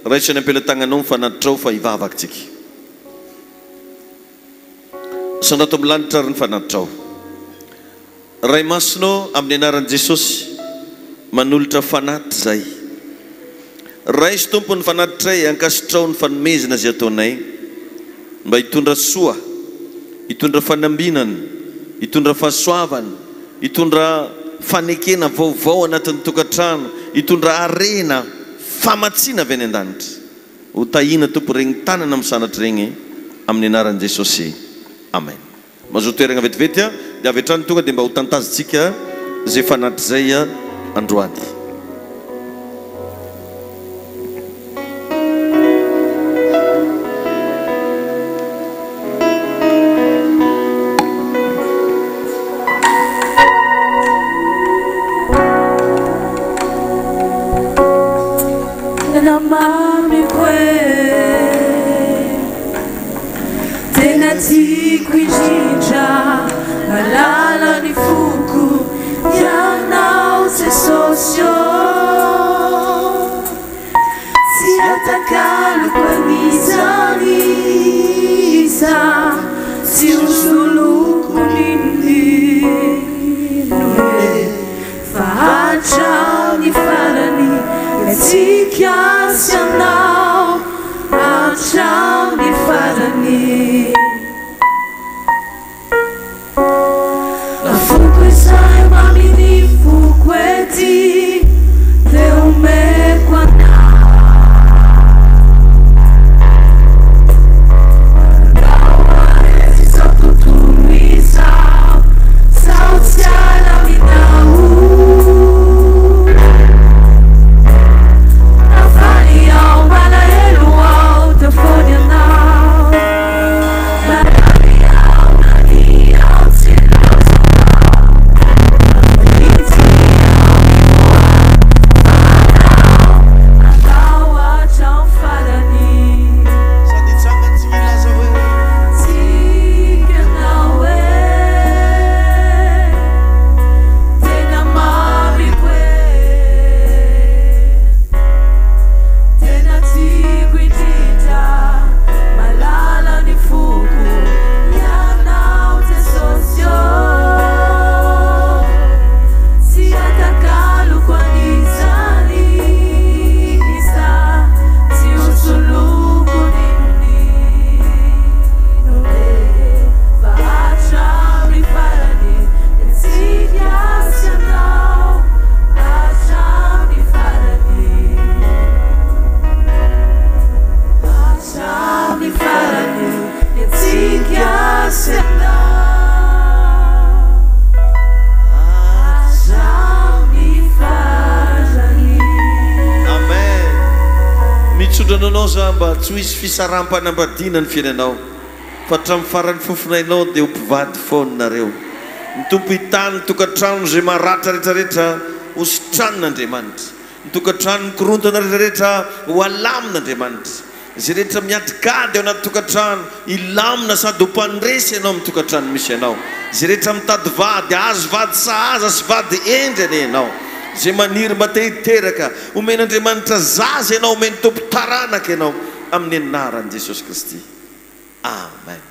Raisany ampelatagnanao mifanatitra ao fa hivavakantsika. Sandato amin'ny lanitra ary ny fanatitra ao. Ray masonao amin'ny anaran'i Jesosy manolotra fanatitra zay. Raisy tompo ny fanatitray ankasitrao ny fanomezana zay ataonay mba hitondra soa, hitondra fanambinana, hitondra fahasoavana, hitondra fanekena vaovao anatin'ny tokantrano, hitondra arena famatsiana avy any an-danitra. Ho tahina tompo regny tanana amin'ny sanatra regny amin'ny anaran'i Jesosy. Amen. Mazoto toeragna vetivety dia avy hatrany tonga dia mba ho tantazitsika zay fanatitra zay androany. anao za mba tsy ho isy fisaram-panambadiana ny fiainanao fa hatramin'ny farany fofonainao dia ho mpivady foanareo ny tompo hitany tokantrano zay maratra rehetrarehetra ho sotranon'Andriamanitra ny tokantrano ny korontana rehetrarehetra ho alamin'Andriamanitra zay rehetra miatikady ao anaty tokantrano ilamina sady ho mpandresy ianao amin'ny tokantrano misy ianao zay rehetra mitady vady azo vady sahaza sy vady endrany ianao zay maniry mba te hiteraka omen'Andriamanitra zaza ianao omeny tompo taranaka ianao amin'ny anaran'i Jesosy Kristy amen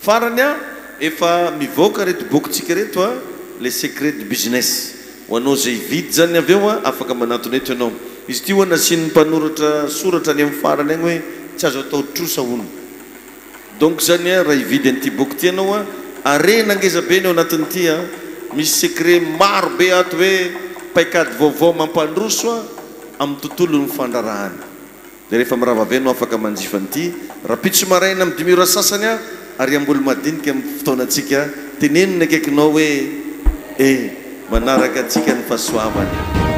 farany a efa mivoaka reto bokytsika reto a le secret du business ho anao zay vidy zany avy eo a afaka manatona eto ianao izy ty ho anasian'ny mpanoratra soratra ny amin'ny farany agny hoe tsy azo atao trosa hono donc zany a raha hividy an'ity boky ty ianao a arena angezabe ny ao anatin'ity a misy secret maro be ato hoe paikady vaovao mampandroso a amin'ny tontolo ny fandrarahany dia rehefa miravavy anao afaka manjifan'ity rapitso maraina amin'ny 10 ora sasany a ary ambolo madinika amin'ny fotoanantsika tenenina akaikinao hoe manaraka antsika ny fahasoavany